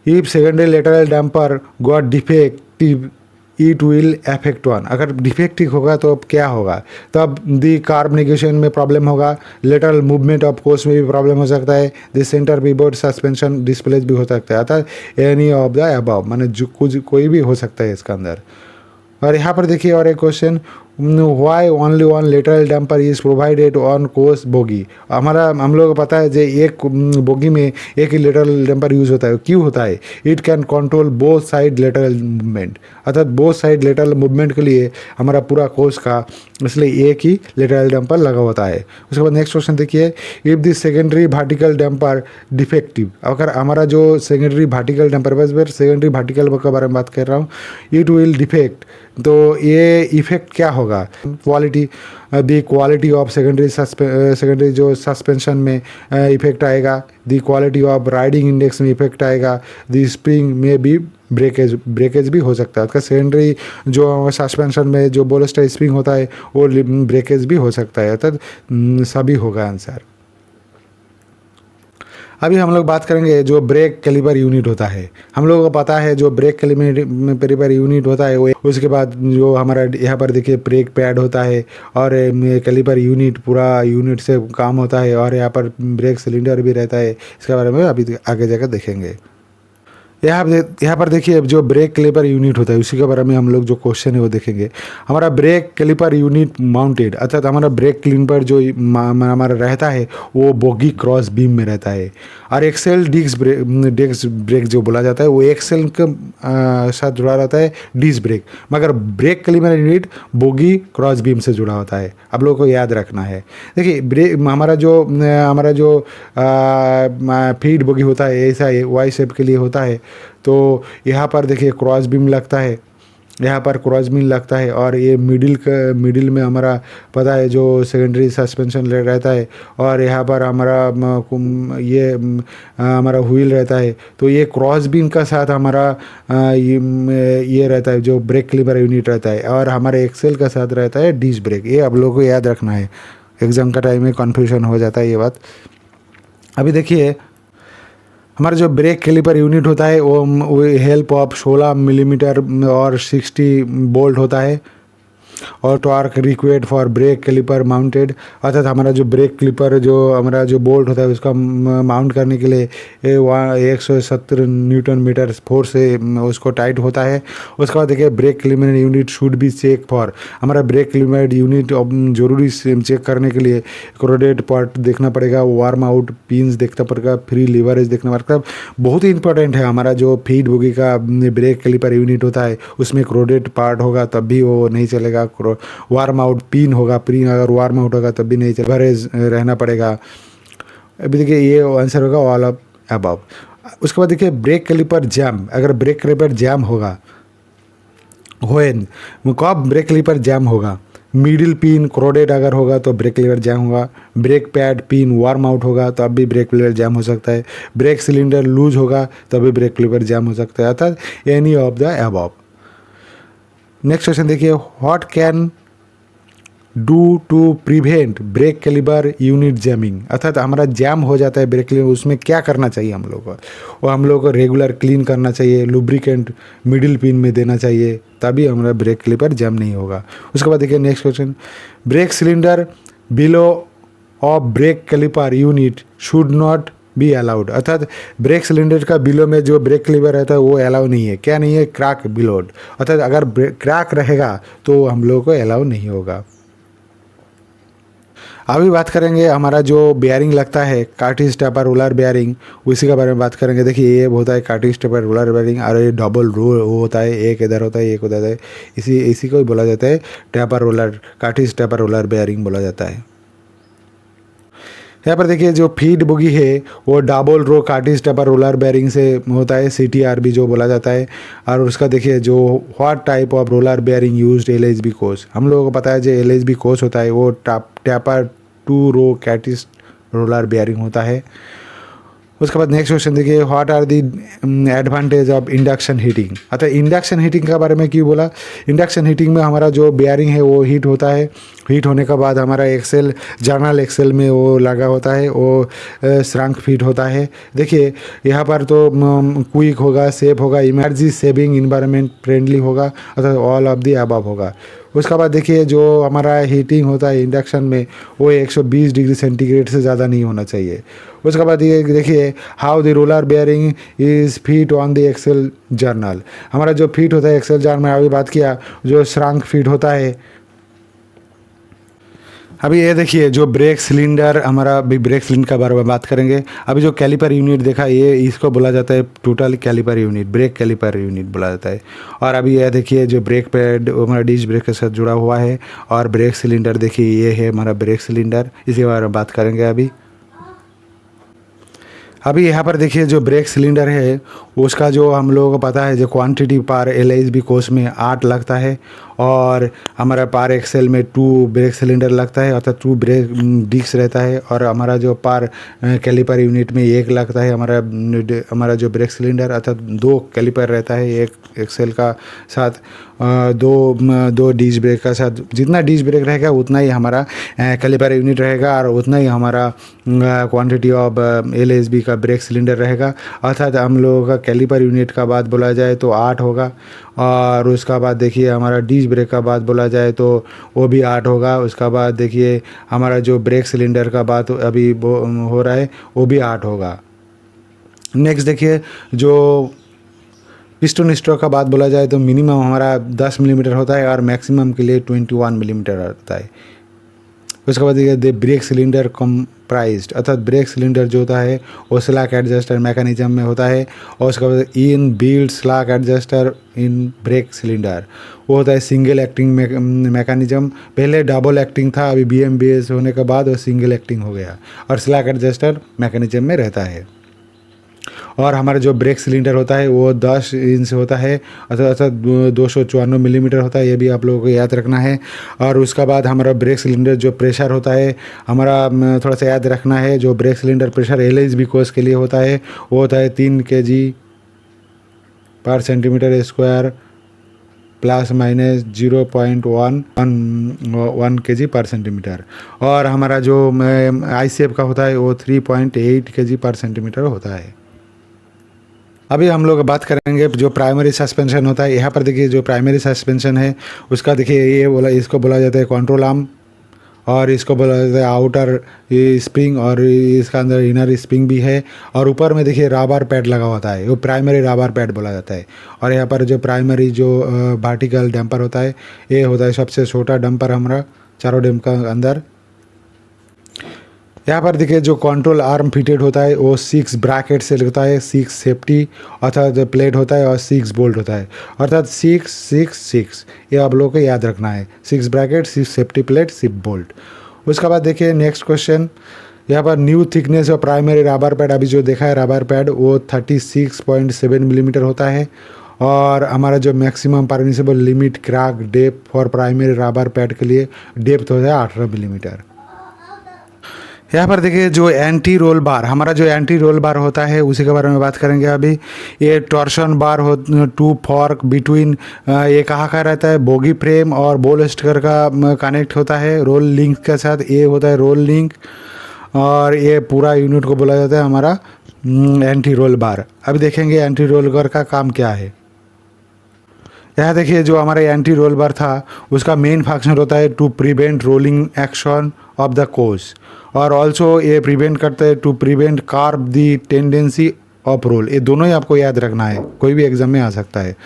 S1: if secondary lateral dumper got defective it will affect one, अगर डिफेक्टिव होगा तो अब क्या होगा, तब दी कार्बोनेशन में प्रॉब्लम होगा, लेटरल मूवमेंट ऑफ कोर्स में भी प्रॉब्लम हो सकता है, द सेंटर वीबोर्ड सस्पेंशन डिस्प्लेस भी हो सकता है, अर्थात एनी ऑफ द अबव, माने जो कुछ कोई भी हो सकता है इसका अंदर। और यहाँ पर देखिए और एक question, why only one lateral damper is provided on course bogie. हम लोग को पता है जो एक बोगी में एक ही लेटरल डैम्पर यूज़ होता है। क्यों होता है? It can control both side lateral movement, अर्थात बोथ साइड लेटरल मूवमेंट के लिए हमारा पूरा कोर्स का इसलिए एक ही लेटरल डैम्पर लगा होता है। उसके बाद नेक्स्ट क्वेश्चन देखिए, if the secondary vertical damper defective, अगर हमारा जो सेकेंडरी वर्टिकल डैम्पर, बस सेकेंडरी वर्टिकल के बारे में बात कर रहा हूँ, इट विल डिफेक्ट, तो ये इफेक्ट क्या होगा? Quality, the quality of secondary जो सस्पेंशन में इफेक्ट आएगा, दी क्वालिटी ऑफ राइडिंग इंडेक्स में इफेक्ट आएगा, दी स्प्रिंग में भी ब्रेकेज भी हो सकता है। उसका सेकेंडरी जो सस्पेंशन में जो बोलस्टर स्प्रिंग होता है वो ब्रेकेज भी हो सकता है, अर्थात सभी होगा आंसर। अभी हम लोग बात करेंगे जो ब्रेक कैलिपर यूनिट होता है। हम लोगों को पता है जो ब्रेक कैलिपर यूनिट होता है वो, उसके बाद जो हमारा यहाँ पर देखिए ब्रेक पैड होता है और कैलिपर यूनिट पूरा यूनिट से काम होता है, और यहाँ पर ब्रेक सिलेंडर भी रहता है। इसके बारे में अभी आगे जाकर देखेंगे। यहाँ पर देखिए जो ब्रेक कैलिपर यूनिट होता है उसी के बारे में हम लोग जो क्वेश्चन है वो देखेंगे। हमारा ब्रेक कैलिपर यूनिट माउंटेड, अर्थात हमारा ब्रेक कैलिपर जो हमारा रहता है वो बोगी क्रॉस बीम में रहता है, और एक्सेल डिस्क ब्रेक जो बोला जाता है वो एक्सेल के साथ जुड़ा रहता है डिस्क ब्रेक, मगर brake caliper unit bogie cross beam से जुड़ा होता है। आप लोगों को याद रखना है। देखिए ब्रेक हमारा जो फीड बोगी होता है ऐसा वाई शेप के लिए होता है, तो यहाँ पर देखिए क्रॉस बीम लगता है, यहाँ पर क्रॉस बीम लगता है, और ये मिडिल में हमारा पता है जो सेकेंडरी सस्पेंशन रहता है, और यहाँ पर हमारा व्हील रहता है। तो ये क्रॉस बीम का साथ हमारा ये रहता है जो ब्रेक कैलिपर यूनिट रहता है, और हमारे एक्सेल का साथ रहता है डिस्क ब्रेक। ये आप लोगों को याद रखना है, एग्जाम का टाइम में कन्फ्यूजन हो जाता है ये बात। अभी देखिए हमारा जो ब्रेक कैलिपर यूनिट होता है वो हेल्प ऑफ 16 मिलीमीटर और 60 बोल्ट होता है, और torque required for brake caliper mounted, अर्थात हमारा जो ब्रेक कैलिपर जो हमारा जो बोल्ट होता है उसका माउंट करने के लिए 170 न्यूटन मीटर फोर्स से उसको टाइट होता है। उसके बाद देखिए brake caliper unit should be check for, हमारा ब्रेक कैलिपर यूनिट जरूरी चेक करने के लिए क्रोडेड पार्ट देखना पड़ेगा, वार्म आउट पिन्स देखना पड़ेगा, फ्री लीवरेज देखना पड़ेगा। बहुत ही इंपॉर्टेंट है हमारा जो फीड बोगी का ब्रेक कैलिपर यूनिट होता है उसमें क्रोडेड पार्ट होगा तब भी वो नहीं चलेगा, वार्म आउट पिन होगा, पिन अगर वार्म आउट होगा तब भी नहीं चलेगा, लीवरेज रहना पड़ेगा। अभी देखिए ये आंसर होगा ऑल ऑफ अबव। उसके बाद देखिए ब्रेक कैलिपर जैम, अगर ब्रेक कैलिपर जैम होगा कब ब्रेक कैलिपर जैम होगा? मिडिल पिन क्रोडेड अगर होगा तो ब्रेक कैलिपर जैम होगा, brake pad pin warm out होगा तो अब भी ब्रेक कैलिपर जैम हो सकता है, ब्रेक सिलेंडर लूज होगा तब भी ब्रेक कैलिपर जैम हो सकता है, अर्थात any of the above. Next question देखिए, what can do to prevent brake caliper unit jamming, अर्थात हमारा जैम हो जाता है ब्रेक कैलिपर, उसमें क्या करना चाहिए हम लोग को? वो हम लोग को रेगुलर क्लीन करना चाहिए, लुब्रिकेंट मिडिल पिन में देना चाहिए, तभी हमारा ब्रेक कैलिपर जैम नहीं होगा। उसके बाद देखिए next question, brake cylinder below of brake caliper unit should not be allowed, अर्थात ब्रेक सिलेंडर का बिलो में जो ब्रेक कैलिपर रहता है वो अलाउ नहीं है। क्या नहीं है? क्रैक बिलोड, अर्थात अगर क्रैक रहेगा तो हम लोगों को अलाउ नहीं होगा। अभी बात करेंगे हमारा जो बेयरिंग लगता है कार्टिज टेपर रोलर बेयरिंग, उसी के बारे में बात करेंगे। देखिए ये होता है कार्टिज टेपर रोलर बेयरिंग, और ये डबल रो होता है, एक इधर होता है एक उधर है, इसी को ही बोला जाता है taper roller, cartridge taper roller bearing बोला जाता है। यहाँ पर देखिए जो फीड बोगी है वो double row cartridge taper roller bearing से होता है, CTRB जो बोला जाता है। और उसका देखिए जो what type of roller bearing used LHB coach, हम लोगों को पता है जो LHB कोच होता है वो taper 2 row cartridge roller bearing होता है। उसके बाद नेक्स्ट क्वेश्चन देखिए, what are the advantage of induction heating, अर्थात इंडक्शन हीटिंग के बारे में क्यों बोला? इंडक्शन हीटिंग में हमारा जो बेयरिंग है वो हीट होता है, हीट होने के बाद हमारा एक्सेल जर्नल एक्सेल में वो लगा होता है, वो श्रंक फीट होता है। देखिए यहाँ पर तो क्विक होगा, सेफ होगा, एनर्जी सेविंग, इन्वायरमेंट फ्रेंडली होगा, अर्थात ऑल ऑफ दी अबव होगा। उसके बाद देखिए जो हमारा हीटिंग होता है इंडक्शन में वो 120 डिग्री सेंटीग्रेड से ज़्यादा नहीं होना चाहिए। उसके बाद ये देखिए how the roller bearing is fit on the axle journal, हमारा जो फिट होता है एक्सेल जर्नल में अभी बात किया, जो श्रंक फीट होता है अभी ये देखिए जो ब्रेक सिलेंडर हमारा, अभी ब्रेक सिलेंडर के बारे में बात करेंगे। अभी जो कैलिपर यूनिट देखा, ये इसको बोला जाता है total caliper unit, brake caliper unit बोला जाता है। और अभी ये देखिए जो ब्रेक पैड हमारा डिस्क ब्रेक के साथ जुड़ा हुआ है। और ब्रेक सिलेंडर देखिए ये है हमारा ब्रेक सिलेंडर, इसके बारे में बात करेंगे अभी यहाँ पर देखिए जो ब्रेक सिलेंडर है उसका जो हम लोगों को पता है जो क्वांटिटी पर LHB कोर्स में 8 लगता है। और हमारा पार एक्सेल में 2 ब्रेक सिलेंडर लगता है, अर्थात 2 ब्रेक डिस्क रहता है। और हमारा जो पार कैलिपर यूनिट में 1 लगता है हमारा जो ब्रेक सिलेंडर, अर्थात 2 कैलिपर रहता है, एक एक्सेल का साथ दो डिस्क ब्रेक का साथ। जितना डिस्क ब्रेक रहेगा उतना ही हमारा कैलिपर यूनिट रहेगा और उतना ही हमारा क्वांटिटी ऑफ LHB का ब्रेक सिलेंडर रहेगा। अर्थात हम लोगों का कैलिपर यूनिट का बात बोला जाए तो 8 होगा। और उसका बाद देखिए हमारा डिस्क ब्रेक का बात बोला जाए तो वो भी 8 होगा। उसका बाद देखिए हमारा जो ब्रेक सिलेंडर का बात अभी हो रहा है वो भी 8 होगा। नेक्स्ट देखिए जो पिस्टन स्ट्रोक का बात बोला जाए तो मिनिमम हमारा 10 मिलीमीटर होता है और मैक्सिमम के लिए 21 मिलीमीटर होता है। उसके बाद देखिए ब्रेक सिलेंडर कंप्राइज्ड, अर्थात ब्रेक सिलेंडर जो होता है वो स्लैक एडजस्टर मैकेनिज्म में होता है। और उसके बाद in build slack adjuster in brake cylinder, वो होता है सिंगल एक्टिंग मैकेनिज्म। पहले डबल एक्टिंग था, अभी BMBS होने के बाद वो सिंगल एक्टिंग हो गया और स्लैक एडजस्टर मैकेनिज्म में रहता है। और हमारा जो ब्रेक सिलेंडर होता है वो 10 इंच होता है, अर्थात 254 मिलीमीटर होता है, ये भी आप लोगों को याद रखना है। और उसका बाद हमारा ब्रेक सिलेंडर जो प्रेशर होता है हमारा थोड़ा सा याद रखना है। जो brake cylinder pressure LHB course के लिए होता है वो होता है 3 kg पर centimetre square plus minus 0.1 kg पर सेंटीमीटर। और हमारा जो ICF का होता है वो 3.8 kg पर सेंटीमीटर होता है। अभी हम लोग बात करेंगे जो प्राइमरी सस्पेंशन होता है। यहाँ पर देखिए जो प्राइमरी सस्पेंशन है उसका देखिए इसको बोला जाता है कंट्रोल आर्म, और इसको बोला जाता है आउटर स्प्रिंग, और इसका अंदर इनर स्प्रिंग भी है। और ऊपर में देखिए रबर पैड लगा होता है, वो प्राइमरी रबर पैड बोला जाता है। और यहाँ पर जो प्राइमरी जो वर्टिकल डैम्पर होता है ये होता है सबसे छोटा डंपर हमारा चारों डैम्पर का अंदर। यहाँ पर देखिए जो कंट्रोल आर्म फिटेड होता है वो 6 ब्रैकेट से होता है, 6 सेफ्टी अर्थात प्लेट होता है और 6 बोल्ट होता है, अर्थात 6 6 6। ये आप लोगों को याद रखना है, 6 ब्रैकेट, 6 सेफ्टी प्लेट, 6 बोल्ट। उसके बाद देखिए नेक्स्ट क्वेश्चन, यहाँ पर न्यू थिकनेस और प्राइमरी रबर पैड, अभी जो देखा है रबर पैड वो 36.7 मिलीमीटर होता है। और हमारा जो maximum permissible limit crack depth for primary rubber pad के लिए डेप्थ होता है 18 मिलीमीटर। यहाँ पर देखिए जो एंटी रोल बार, हमारा जो एंटी रोल बार होता है उसी के बारे में बात करेंगे अभी। ये टॉर्शन बार हो 2 फॉर्क बिटवीन, ये कहाँ रहता है बोगी फ्रेम और बोल स्टिकर का कनेक्ट होता है रोल लिंक के साथ, ये होता है रोल लिंक। और ये पूरा यूनिट को बोला जाता है हमारा एंटी रोल बार। अभी देखेंगे एंटी रोल बार का काम क्या है। यहाँ देखिए जो हमारा एंटी रोल बार था उसका मेन फंक्शन होता है to prevent rolling action of the course, और ऑल्सो ये प्रिवेंट करता है to prevent curb the tendency of roll. ये दोनों ही आपको याद रखना है, कोई भी एग्जाम में आ सकता है।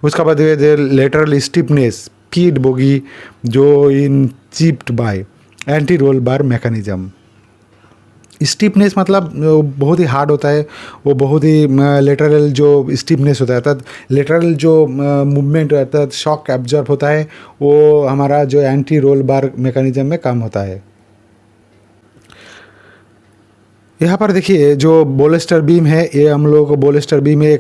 S1: उसका बाद लेटरल स्टिफनेस फीड बोगी जो equipped by anti roll bar mechanism. Stiffness मतलब बहुत ही हार्ड होता है, वो बहुत ही लेटरल जो स्टिफनेस होता है अर्थात लेटरल जो मूवमेंट अर्थात शॉक एब्जॉर्ब होता है वो हमारा जो एंटी रोल बार मैकेनिज्म में काम होता है। यहाँ पर देखिए जो बोलेस्टर बीम है ये हम लोग को बोलेस्टर बीम है,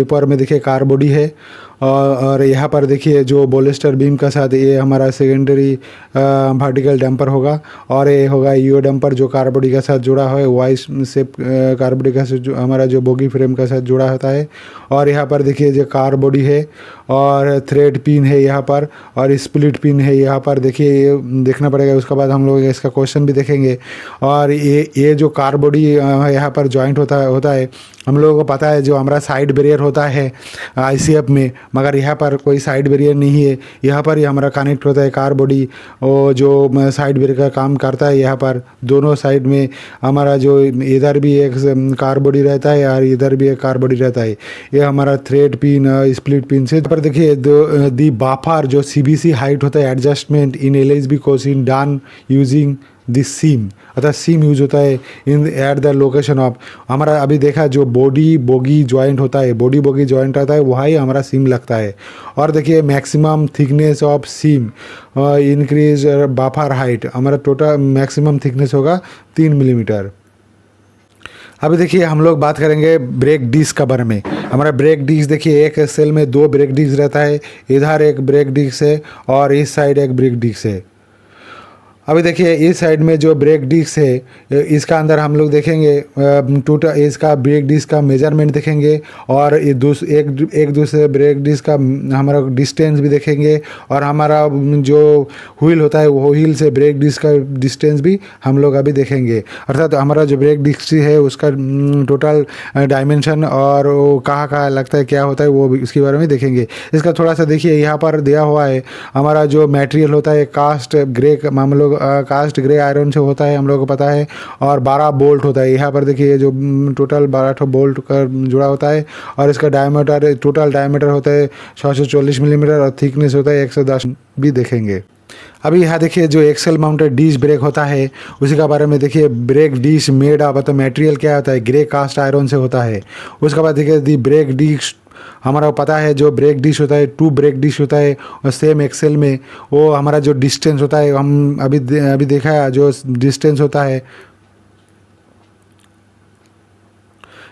S1: ऊपर में देखिए कार बॉडी है। और यहाँ पर देखिए जो बोलेस्टर बीम का साथ ये हमारा सेकेंडरी वर्टिकल डैम्पर होगा, और ये होगा ईओ डैम्पर जो कार बॉडी के साथ जुड़ा है, वाइस से कार बॉडी का साथ हमारा जो बोगी फ्रेम का साथ जुड़ा होता है। और यहाँ पर देखिए जो कार बॉडी है और थ्रेड पिन है यहाँ पर, और स्प्लिट पिन है यहाँ पर, देखिए ये देखना पड़ेगा। उसके बाद हम लोग इसका क्वेश्चन भी देखेंगे। और ये जो कार बॉडी यहाँ पर जॉइंट होता है हम लोगों को पता है जो हमारा साइड बैरियर होता है आईसीएफ में, मगर यहाँ पर कोई साइड बैरियर नहीं है। यहाँ पर ही हमारा कनेक्ट होता है कार बॉडी और जो साइड बैरियर का काम करता है। यहाँ पर दोनों साइड में हमारा जो इधर भी एक कार बॉडी रहता है और इधर भी एक कार बॉडी रहता है। ये हमारा थ्रेड पिन स्प्लिट पिन से पर देखिए दी बाफर जो सीबीसी हाइट होता है adjustment in LSB Cousin done using this सीम, अर्थात सीम यूज होता है इन एट द लोकेशन ऑफ। हमारा अभी देखा जो बॉडी बोगी जॉइंट होता है, बॉडी बोगी जॉइंट आता है वही हमारा सीम लगता है। और देखिए maximum thickness of shim increase buffer height, हमारा टोटल मैक्सिमम थिकनेस होगा 3 मिलीमीटर। अभी देखिए हम लोग बात करेंगे ब्रेक डिस्क के बारे में। हमारा ब्रेक डिस्क देखिए एक सेल में 2 ब्रेक डिस्क रहता है, इधर एक ब्रेक डिस्क है और इस साइड एक ब्रेक डिस्क है। अभी देखिए इस साइड में जो ब्रेक डिस्क है इसका अंदर हम लोग देखेंगे टोटल इसका ब्रेक डिस्क का मेजरमेंट देखेंगे और एक दूसरे ब्रेक डिस्क का हमारा डिस्टेंस भी देखेंगे और हमारा जो व्हील होता है वो व्हील से ब्रेक डिस्क का डिस्टेंस भी हम लोग अभी देखेंगे। अर्थात हमारा जो ब्रेक डिस्क है उसका टोटल डायमेंशन और वो कहाँ लगता है क्या होता है वो इसके बारे में देखेंगे। इसका थोड़ा सा देखिए यहाँ पर दिया हुआ है हमारा जो मटेरियल होता है कास्ट ग्रे, हम लोग कास्ट ग्रे आयरन से होता है हम लोगों को पता है, और 12 बोल्ट होता है। यहाँ पर देखिए जो टोटल 12 बोल्ट का जुड़ा होता है और इसका डायमीटर टोटल डायमीटर होता है 640 मिलीमीटर और थिकनेस होता है 110 भी देखेंगे। अभी यहाँ देखिए जो एक्सेल माउंटेड डिस्क ब्रेक होता है उसी का बारे में देखिए। ब्रेक डिस्क मेड ऑफ तो मटेरियल क्या होता है ग्रे कास्ट आयरन से होता है। उसके बाद देखिए दी ब्रेक डिस्क हमारा पता है जो ब्रेक डिश होता है 2 ब्रेक डिश होता है और सेम एक्सेल में वो हमारा जो डिस्टेंस होता है हम अभी देखा है जो डिस्टेंस होता है,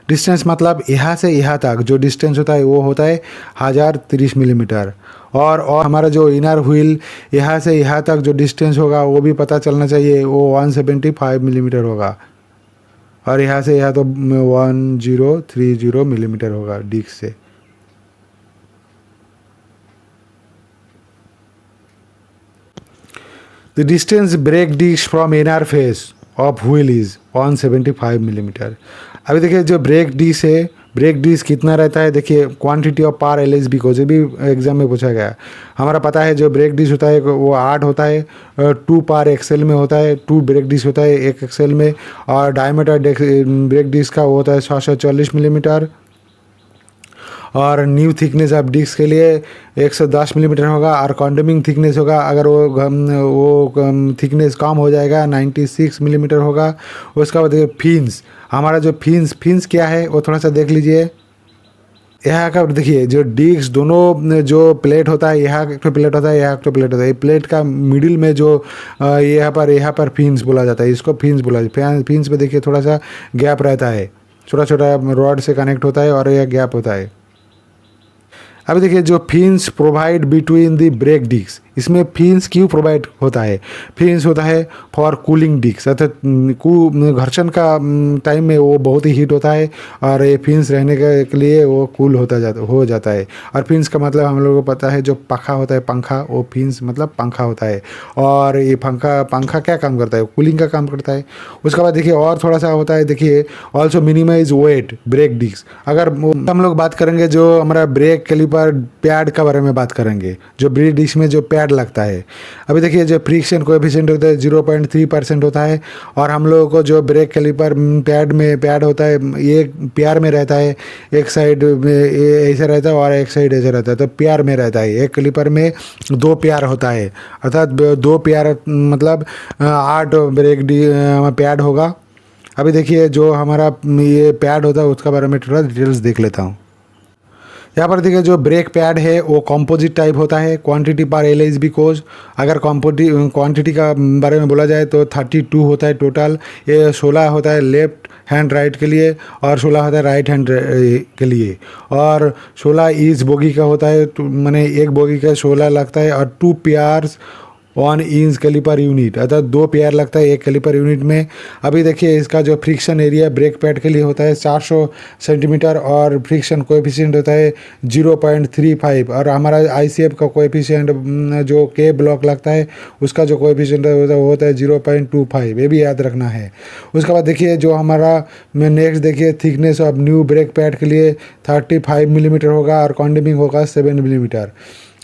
S1: डिस्टेंस मतलब यहाँ से यहाँ तक जो डिस्टेंस होता है वो होता है 1030 मिलीमीटर। और हमारा जो इनर व्हील यहाँ से यहाँ तक जो डिस्टेंस होगा वो भी पता चलना चाहिए, वो 175 मिलीमीटर होगा और यहाँ से यहाँ तो 1030 मिलीमीटर होगा डिस्क से। The distance brake disc from inner face of wheel is 175 millimetre. अभी देखिए जो ब्रेक डिस्क है ब्रेक डिस्क कितना रहता है देखिए क्वांटिटी ऑफ पार एलएसबी को जो भी एग्जाम में पूछा गया। हमारा पता है जो ब्रेक डिस्क होता है वो 8 होता है, 2 पार एक्सेल में होता है, 2 ब्रेक डिस्क होता है एक एक्सेल में, और डायमीटर ब्रेक डिस्क का वो होता है 640 मिलीमीटर और न्यू थिकनेस ऑफ डिस्क के लिए 110 मिलीमीटर होगा और कॉन्डमिंग थिकनेस होगा अगर वो थिकनेस कम हो जाएगा 96 मिलीमीटर होगा। उसका बाद फिन्स, हमारा जो फिन्स क्या है वो थोड़ा सा देख लीजिए। यहाँ का देखिए जो डिस्क दोनों जो प्लेट होता है यहाँ एक तो प्लेट होता है यहाँ एक तो प्लेट होता है, प्लेट का मिडिल में जो यहाँ पर फिन्स बोला जाता है, इसको फिन्स बोला जाता है। फिन्स में देखिए थोड़ा सा गैप रहता है, छोटा छोटा रॉड से कनेक्ट होता है और यह गैप होता है। अभी देखिए जो fins provide between the brake disc, इसमें फिन्स क्यों प्रोवाइड होता है? फिन्स होता है फॉर कूलिंग डिस्क, अर्थात घर्षण का टाइम में वो बहुत ही हीट होता है और ये फिन्स रहने के लिए वो कूल हो जाता है। और फिन्स का मतलब हम लोगों को पता है जो पंखा होता है, पंखा वो फिन्स मतलब पंखा होता है और ये पंखा क्या काम करता है? कूलिंग का काम करता है। उसके बाद देखिए और थोड़ा सा होता है देखिए also minimise weight brake disc. अगर हम लोग बात करेंगे जो हमारा ब्रेक कैलिपर पैड का बारे में बात करेंगे, जो ब्रेक डिस्क में जो पैड लगता है। अभी देखिए जो फ्रिक्शन कोएफिशिएंट होता है 0.3% होता है और हम लोगों को जो ब्रेक कैलिपर पैड होता है ये पेयर में रहता है, एक साइड में ऐसा रहता है और एक साइड ऐसा रहता है, तो पेयर में रहता है। एक कैलिपर में 2 पेयर होता है, अर्थात 2 पेयर मतलब 8 ब्रेक पैड होगा। अभी देखिए जो हमारा ये पैड होता है उसका बारे में थोड़ा डिटेल्स देख लेता हूँ। यहाँ पर देखिए जो ब्रेक पैड है वो कंपोजिट टाइप होता है, क्वांटिटी पर एलएसबी कोज। अगर क्वांटिटी का बारे में बोला जाए तो 32 होता है टोटल। ये 16 होता है लेफ्ट हैंड राइट के लिए और 16 होता है राइट हैंड के लिए, और 16 ईच बोगी का होता है, मैंने एक बोगी का 16 लगता है और 2 पेयर्स 1 इंच कैलिपर यूनिट, अर्थात 2 पेयर लगता है एक कैलिपर यूनिट में। अभी देखिए इसका जो फ्रिक्शन एरिया ब्रेक पैड के लिए होता है 400 सेंटीमीटर और फ्रिक्शन कोएफिशिएंट होता है 0.35, और हमारा ICF का कोएफिशिएंट जो के ब्लॉक लगता है उसका जो कोएफिशिएंट होता है 0.25, ये भी याद रखना है। उसके बाद देखिए जो हमारा नेक्स्ट देखिए thickness of new brake pad के लिए 35 मिलीमीटर होगा और कॉन्डेमिंग होगा 7 मिलीमीटर।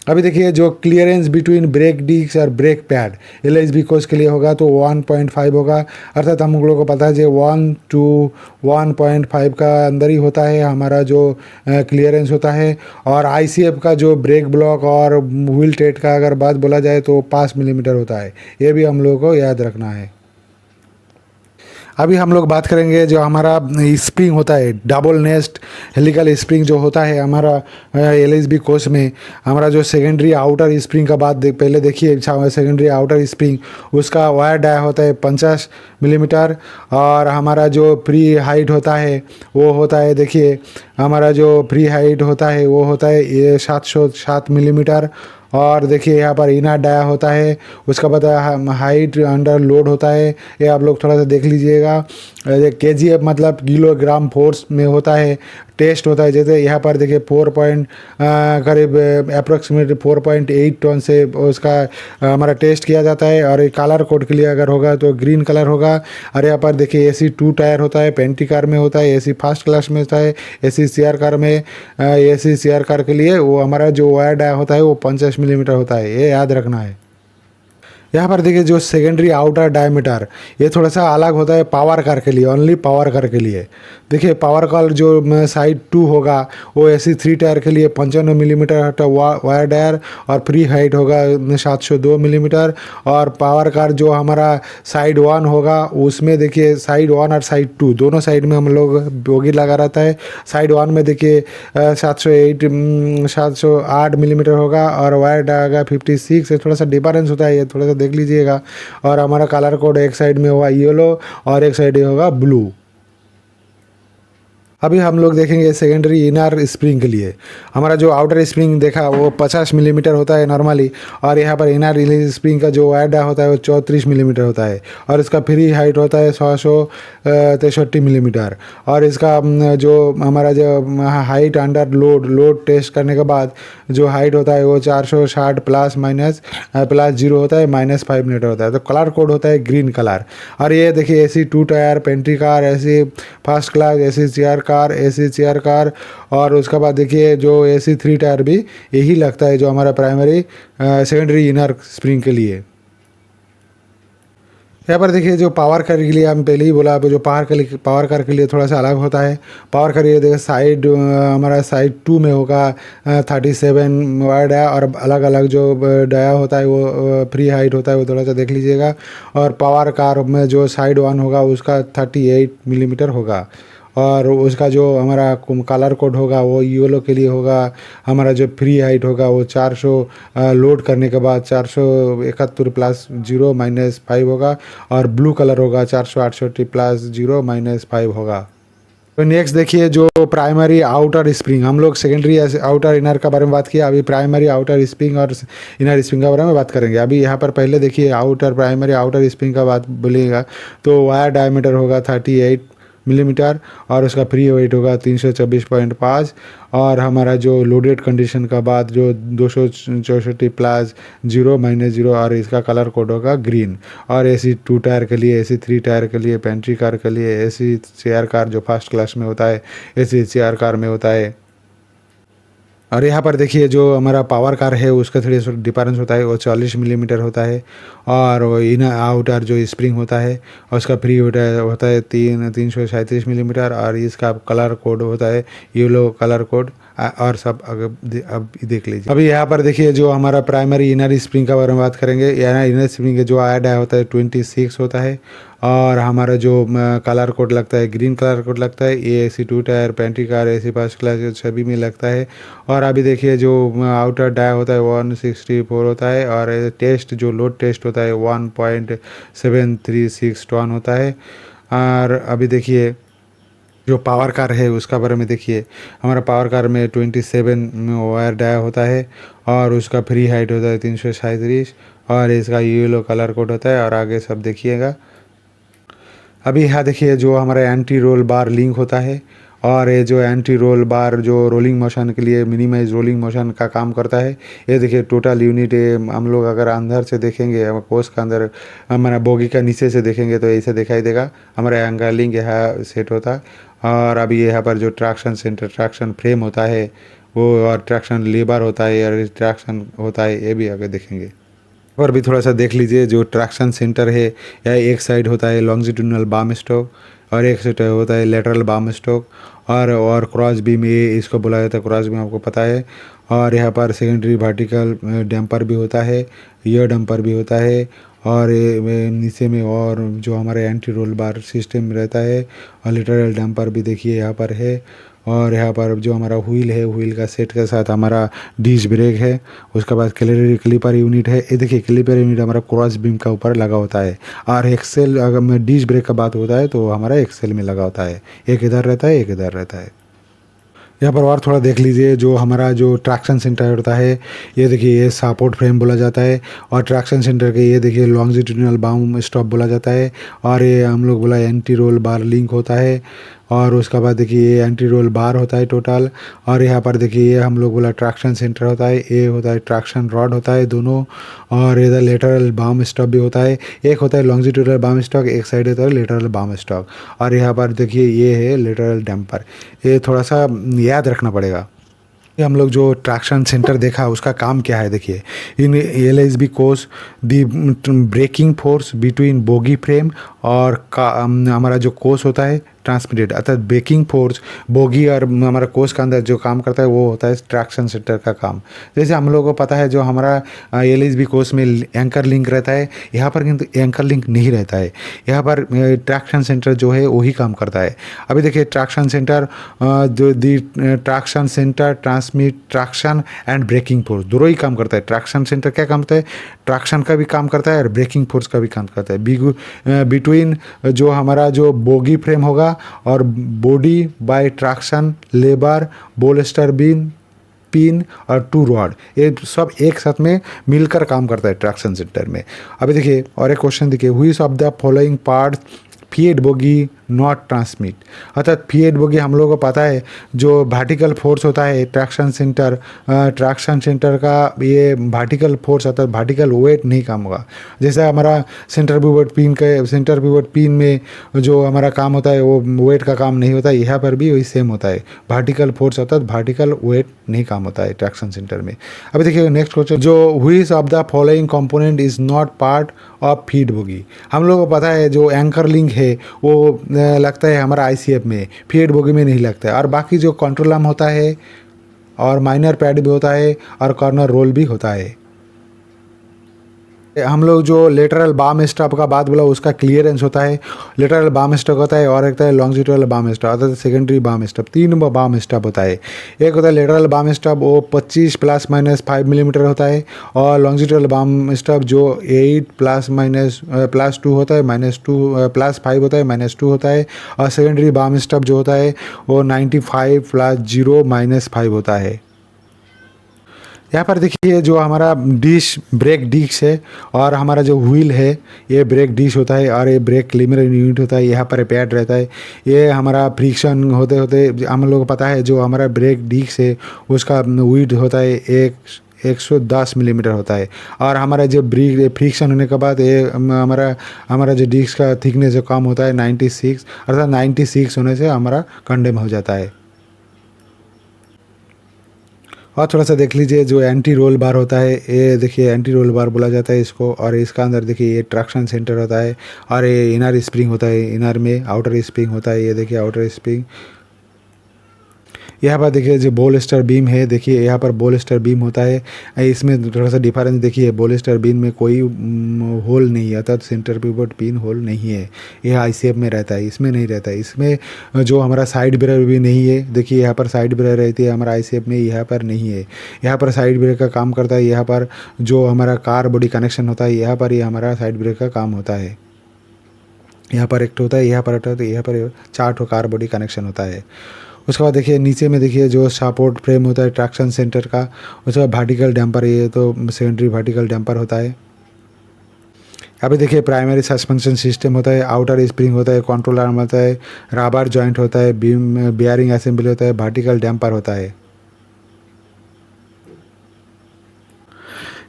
S1: अभी देखिए जो क्लियरेंस बिटवीन ब्रेक डिस्क और ब्रेक पैड LHB कोर्स के लिए होगा तो 1.5 होगा, अर्थात हम लोगों को पता है जो 1 to 1.5 का अंदर ही होता है हमारा जो क्लियरेंस होता है। और ICF का जो ब्रेक ब्लॉक और व्हील टेट का अगर बात बोला जाए तो 5 मिलीमीटर होता है, ये भी हम लोगों को याद रखना है। अभी हम लोग बात करेंगे जो हमारा स्प्रिंग होता है, डबल नेस्ट हेलिकल स्प्रिंग जो होता है हमारा LHB कोर्स में। हमारा जो सेकेंडरी आउटर स्प्रिंग का बात पहले देखिए, सेकेंडरी आउटर स्प्रिंग उसका वायर डाया होता है 50 मिलीमीटर, और हमारा जो फ्री हाइट होता है वो होता है, देखिए हमारा जो फ्री हाइट होता है वो होता है ये 707 मिलीमीटर। और देखिए यहाँ पर इनर डाया होता है, उसका बाद हाइट अंडर लोड होता है, ये आप लोग थोड़ा सा देख लीजिएगा। KGF मतलब किलोग्राम फोर्स में होता है। टेस्ट होता है जैसे यहाँ पर देखिए 4 पॉइंट करीब अप्रोक्सीमेट 4.8 टन से उसका हमारा टेस्ट किया जाता है। और कलर कोड के लिए अगर होगा तो ग्रीन कलर होगा। और यहाँ पर देखिए AC 2 टायर होता है, पेंटी कार में होता है, AC फर्स्ट क्लास में होता है, AC CR कार में, AC CR कार के लिए वो हमारा जो वायर डाया होता है वो 50 मिलीमीटर होता है, ये याद रखना है। यहाँ पर देखिए जो सेकेंडरी आउटर डायमीटर ये थोड़ा सा अलग होता है पावर कार के लिए, ओनली पावर कार के लिए। देखिए पावर कार जो साइड 2 होगा वो AC 3 टायर के लिए 55 मिलीमीटर वायर डायर और फ्री हाइट होगा 702 मिलीमीटर। और पावर कार जो हमारा साइड 1 होगा उसमें देखिए साइड 1 और साइड 2 दोनों साइड में हम लोग बोगी लगा रहता है। साइड 1 में देखिए 708 मिलीमीटर होगा और वायर डायगा 56 से थोड़ा सा डिफरेंस होता है, ये थोड़ा सा देख लीजिएगा। और हमारा कलर कोड एक साइड में होगा येलो और एक साइड होगा ब्लू। अभी हम लोग देखेंगे सेकेंडरी इनर स्प्रिंग के लिए। हमारा जो आउटर स्प्रिंग देखा वो 50 मिलीमीटर होता है नॉर्मली, और यहाँ पर इनर स्प्रिंग का जो वायर होता है वो 34 मिलीमीटर होता है, और इसका फ्री हाइट होता है 663 मिलीमीटर। और इसका जो हमारा जो हाइट अंडर लोड टेस्ट करने के बाद जो हाइट होता है वो 460 +- होता है, -5 मिलीमीटर होता है। तो कलर कोड होता है ग्रीन कलर। और ये देखिए AC 2 tyre, pantry car, AC first class, AC CR car, AC chair car, और उसके बाद देखिए जो AC 3 टायर भी यही लगता है जो हमारा प्राइमरी सेकेंडरी इनर स्प्रिंग के लिए। यहाँ पर देखिए जो पावर कार के लिए हम पहले ही बोला, जो पावर कार के लिए थोड़ा सा अलग होता है। पावर कार ये देखिए साइड हमारा साइड 2 में होगा 37 वायर डाया, और अलग अलग जो डाया होता है वो फ्री हाइट होता है, वो थोड़ा सा देख लीजिएगा। और पावर कार में जो साइड 1 होगा उसका 38 मिलीमीटर होगा, और उसका जो हमारा कलर कोड होगा वो येलो के लिए होगा। हमारा जो फ्री हाइट होगा वो 400 लोड करने के बाद 471 +0 -5 होगा, और ब्लू कलर होगा 468 +0 -5 होगा। तो नेक्स्ट देखिए जो प्राइमरी आउटर स्प्रिंग, हम लोग सेकेंडरी आउटर इनर का बारे में बात किया, अभी प्राइमरी आउटर स्प्रिंग और इनर स्प्रिंग के बारे में बात करेंगे। अभी यहाँ पर पहले देखिए प्राइमरी आउटर स्प्रिंग का बात बोलिएगा तो वायर डायमीटर होगा 38 मिलीमीटर, और उसका फ्री वेट होगा 324.5। और हमारा जो लोडेड कंडीशन का बाद जो 264 +0 -0, और इसका कलर कोड होगा ग्रीन। और AC 2 टायर के लिए, AC 3 टायर के लिए, पेंट्री कार के लिए, AC चेयर कार जो फर्स्ट क्लास में होता है, AC चेयर कार में होता है। और यहाँ पर देखिए जो हमारा पावर कार है उसका थोड़ी डिफरेंस होता है, वो 40 मिलीमीटर होता है। और वो इनर आउटर जो स्प्रिंग होता है उसका फ्री होता है 337 मिलीमीटर, और इसका कलर कोड होता है येलो कलर कोड। और सब अब देख लीजिए। अभी यहाँ पर देखिए जो हमारा प्राइमरी इनर स्प्रिंग का बारे में बात करेंगे। इनर स्प्रिंग जो ऐड होता है 26 होता है, और हमारा जो कलर कोड लगता है ग्रीन कलर कोड लगता है। ये AC 2 tyre, pantry car, AC first class सभी में लगता है। और अभी देखिए जो आउटर डाया होता है 164 होता है, और टेस्ट जो लोड टेस्ट होता है 1.736 टन होता है। और अभी देखिए जो पावर कार है उसका बारे में देखिए, हमारा पावर कार में 27 वायर डाया होता है और उसका फ्री हाइट होता है 337 और इसका येलो कलर कोड होता है। और आगे सब देखिएगा। अभी यहाँ देखिए जो हमारा एंटी रोल बार लिंक होता है और ये जो एंटी रोल बार जो रोलिंग मोशन के लिए मिनिमाइज रोलिंग मोशन का काम करता है। ये देखिए टोटल यूनिट हम लोग अगर अंदर से देखेंगे, कोच का अंदर हमारा बोगी का नीचे से देखेंगे तो ऐसे दिखाई देगा। हमारा एंगलिंग यहाँ सेट होता है और अभी यहाँ पर जो ट्रैक्शन सेंटर ट्रैक्शन फ्रेम होता है वो, और ट्रैक्शन लीवर होता है और ट्रैक्शन होता है, ये भी आगे देखेंगे। और भी थोड़ा सा देख लीजिए जो ट्रैक्शन सेंटर है, या एक साइड होता है लॉन्जिट्यूडनल बाम स्टॉक और एक साइड होता है लेटरल बाम स्टॉक और क्रॉस बीम, ये इसको बोला जाता है क्रॉस बीम, आपको पता है। और यहाँ पर सेकेंडरी वर्टिकल डैम्पर भी होता है, ईयर डैम्पर भी होता है और नीचे में और जो हमारे एंटी रोल बार सिस्टम रहता है और लेटरल डैम्पर भी देखिए यहाँ पर है। और यहाँ पर जो हमारा व्हील है, व्हील का सेट के साथ हमारा डिस्क ब्रेक है। उसके बाद क्लिपर यूनिट है। ये देखिए क्लिपर यूनिट हमारा क्रॉस बीम का ऊपर लगा होता है। और एक्सेल, अगर मैं डिस्क ब्रेक का बात होता है तो हमारा एक्सेल में लगा होता है, एक इधर रहता है एक इधर रहता है। यहाँ पर और थोड़ा देख लीजिए जो हमारा जो ट्रैक्शन सेंटर होता है, ये देखिए ये सपोर्ट फ्रेम बोला जाता है और ट्रैक्शन सेंटर के ये देखिए लॉन्जिट्यूडनल बाउम स्टॉप बोला जाता है और ये हम लोग बोला एंटी रोल बार लिंक होता है। और उसके बाद देखिए ये एंटी रोल बार होता है टोटल। और यहाँ पर देखिए ये हम लोग बोला ट्रैक्शन सेंटर होता है, ये होता है ट्रैक्शन रॉड होता है दोनों। और इधर लेटरल बाम स्टॉक भी होता है, एक होता है लॉन्जिट्यूडनल बाम स्टॉक, एक साइड होता है लेटरल बाम स्टॉक। और यहाँ पर देखिए ये है लेटरल डैम्पर, ये थोड़ा सा याद रखना पड़ेगा। ये हम लोग जो ट्रैक्शन सेंटर देखा उसका काम क्या है देखिए, in LSB course the braking force between bogie frame और हमारा जो कोर्स होता है ट्रांसमिटेड, अर्थात ब्रेकिंग फोर्स बोगी और हमारा कोर्स के अंदर जो काम करता है वो होता है ट्रैक्शन सेंटर का काम। जैसे हम लोगों को पता है जो हमारा LSB कोर्स में एंकर लिंक रहता है, यहाँ पर किंतु एंकर लिंक नहीं रहता है। यहाँ पर ट्रैक्शन सेंटर जो है वही काम करता है। अभी देखिए ट्रैक्शन सेंटर जो the traction centre transmit traction and braking force दोनों ही काम करता है। ट्रैक्शन सेंटर क्या काम करता है, ट्रैक्शन का भी काम करता है और ब्रेकिंग फोर्स का भी काम करता है। बिटवीन जो हमारा जो बोगी फ्रेम होगा और बॉडी बाय ट्रैक्शन लेबर बोल्स्टर बीन पिन और टू रॉड, ये सब एक साथ में मिलकर काम करता है ट्रैक्शन सेंटर में। अभी देखिए और एक क्वेश्चन देखिए, which of the following parts feed bogie not transmit, अर्थात फीड बोगी हम लोगों को पता है जो वर्टिकल फोर्स होता है ट्रैक्शन सेंटर का, ये वर्टिकल फोर्स अर्थात वर्टिकल वेट नहीं काम होगा। जैसे हमारा सेंटर पिवट पिन में जो हमारा काम होता है वो वेट का काम नहीं होता है, यहाँ पर भी वही सेम होता है, वर्टिकल फोर्स अर्थात वर्टिकल वेट नहीं काम होता है ट्रैक्शन सेंटर में। अभी देखिए नेक्स्ट क्वेश्चन, जो which of the following component is not part of feed bogie, हम लोगों को पता है जो एंकर लिंक है वो लगता है हमारा ICF में, फीड बोगी में नहीं लगता है। और बाकी जो कंट्रोल आर्म होता है और माइनर पैड भी होता है और कॉर्नर रोल भी होता है। हम लोग जो लेटरल बाम स्टॉप का बात बोला उसका क्लियरेंस होता है, लेटरल बाम स्टॉप होता है और एक होता है लॉन्जिट्यूडनल बाम स्टॉप अर्थात secondary bump stop, 3 bump stop होता है। एक होता है लेटरल बाम स्टॉप, वो 25 ± 5 मिलीमीटर होता है और लॉन्जिट्यूडनल बाम स्टॉप जो 8 +2 होता है -2 +5 होता है -2 होता है। और सेकेंडरी बाम स्टॉप जो होता है वो 95 +0 -5 होता है। यहाँ पर देखिए जो हमारा ब्रेक डिश है और हमारा जो व्हील है ये ब्रेक डिश होता है और ये ब्रेक लिमिटर यूनिट होता है, यहाँ पर पैड रहता है। ये हमारा फ्रिक्शन होते होते हम लोग को पता है जो हमारा ब्रेक डिश है उसका विड्थ होता है 110 मिलीमीटर होता है। और हमारा जो फ्रिक्शन होने के बाद ये हमारा जो डिस्क का थिकनेस जो कम होता है 96, अर्थात 96 होने से हमारा कंडेम हो जाता है। और थोड़ा सा देख लीजिए जो एंटी रोल बार होता है, ये देखिए एंटी रोल बार बोला जाता है इसको। और इसका अंदर देखिए ये ट्रैक्शन सेंटर होता है और ये इनर स्प्रिंग होता है, इनर में आउटर स्प्रिंग होता है, ये देखिए आउटर स्प्रिंग। यहाँ पर देखिए जो बोल्स्टर बीम है, देखिए यहाँ पर बोल्स्टर बीम होता है, इसमें थोड़ा सा डिफरेंस देखिए, बोल्स्टर बीम में कोई होल नहीं है अर्थात सेंटर पिवट पिन होल नहीं है, यह ICF में रहता है, इसमें नहीं रहता है। इसमें जो हमारा साइड ब्रेकर भी नहीं है, देखिए यहाँ पर साइड ब्रेकर रहती है हमारा ICF में, यहाँ पर नहीं है। यहाँ पर साइड ब्रेकर का काम करता है, यहाँ पर जो हमारा कार बॉडी कनेक्शन होता है यहाँ पर ही हमारा साइड ब्रेकर का काम होता है। यहाँ पर एक होता है, यहाँ पर होता है, यहाँ पर 4 ठो कार बॉडी कनेक्शन होता है। उसके बाद देखिए नीचे में देखिए जो सपोर्ट फ्रेम होता है ट्रैक्शन सेंटर का, उसके बाद वर्टिकल डैम्पर, ये तो सेकेंडरी वर्टिकल डैम्पर होता है। यहाँ पे देखिए प्राइमरी सस्पेंशन सिस्टम होता है, आउटर स्प्रिंग होता है, कंट्रोल आर्म होता है, रबर जॉइंट होता है, बीम बियरिंग असेंबली होता है, वर्टिकल डैम्पर होता है।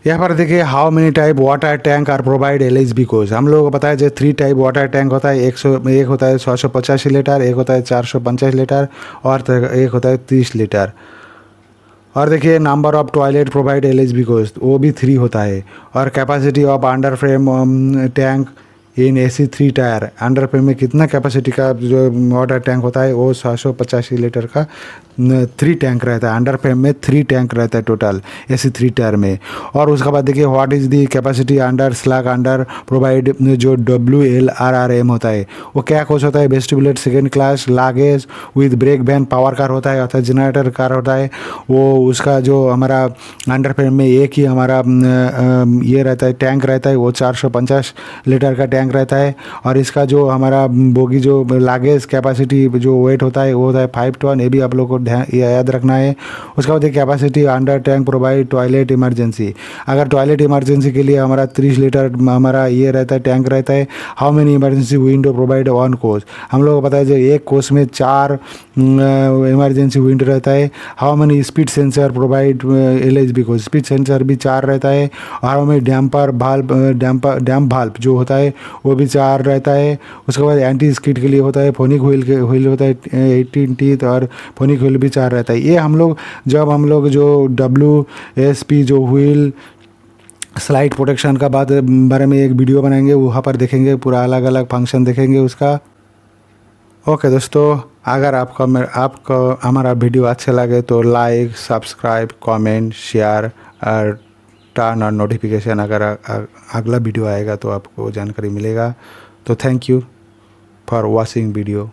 S1: यहाँ पर देखिए how many type water tank are provide LHB coach. हम लोगों को पता है जो 3 टाइप वाटर टैंक होता है, एक होता है 185 लीटर, एक होता है 450 लीटर और एक होता है 30 लीटर। और देखिए number of toilet provide LHB coach, वो भी 3 होता है। और capacity of under frame tank in AC3 tyre, under frame में कितना कैपेसिटी का जो वाटर टैंक होता है वो 785 लीटर का 3 टैंक रहता है। अंडर फ्रेम में 3 टैंक रहता है टोटल AC3 टायर में। और उसके बाद देखिए what is the capacity under slag under provide, जो WLRRM होता है वो क्या कोच होता है, vestibulate second class luggage with brake van power car होता है अर्थात जनरेटर कार होता है। वो उसका जो हमारा अंडर फ्रेम में एक ही हमारा ये रहता है टैंक रहता है, वो 450 लीटर का टैंक रहता है। और इसका जो हमारा बोगी जो लागेज कैपेसिटी जो वेट होता है वो होता है 5 टन, ये भी आप लोग को याद रखना है। उसके बाद capacity under tank provide toilet emergency, अगर टॉयलेट इमरजेंसी के लिए हमारा 30 लीटर हमारा ये रहता है टैंक रहता है। How many emergency window provide 1 coach, हम लोग को पता है जो एक कोच में 4 इमरजेंसी विंडो रहता है। How many speed sensor provide LHB coach, speed sensor भी 4 रहता है। और how many damper valve damp valve जो होता है वो भी 4 रहता है। उसके बाद एंटी स्किड के लिए होता है, फोनिक व्हील होता है 18 टीथ और फोनिक व्हील भी 4 रहता है। ये हम लोग जब हम लोग जो WSP जो व्हील स्लाइड प्रोटेक्शन का बारे में एक वीडियो बनाएंगे, वहाँ पर देखेंगे पूरा अलग अलग फंक्शन देखेंगे उसका। ओके दोस्तों, अगर आपको हमारा वीडियो अच्छा लगे तो लाइक सब्सक्राइब कमेंट शेयर और टर्न और नोटिफिकेशन, अगर अगला वीडियो आएगा तो आपको जानकारी मिलेगा। तो thank you for watching video.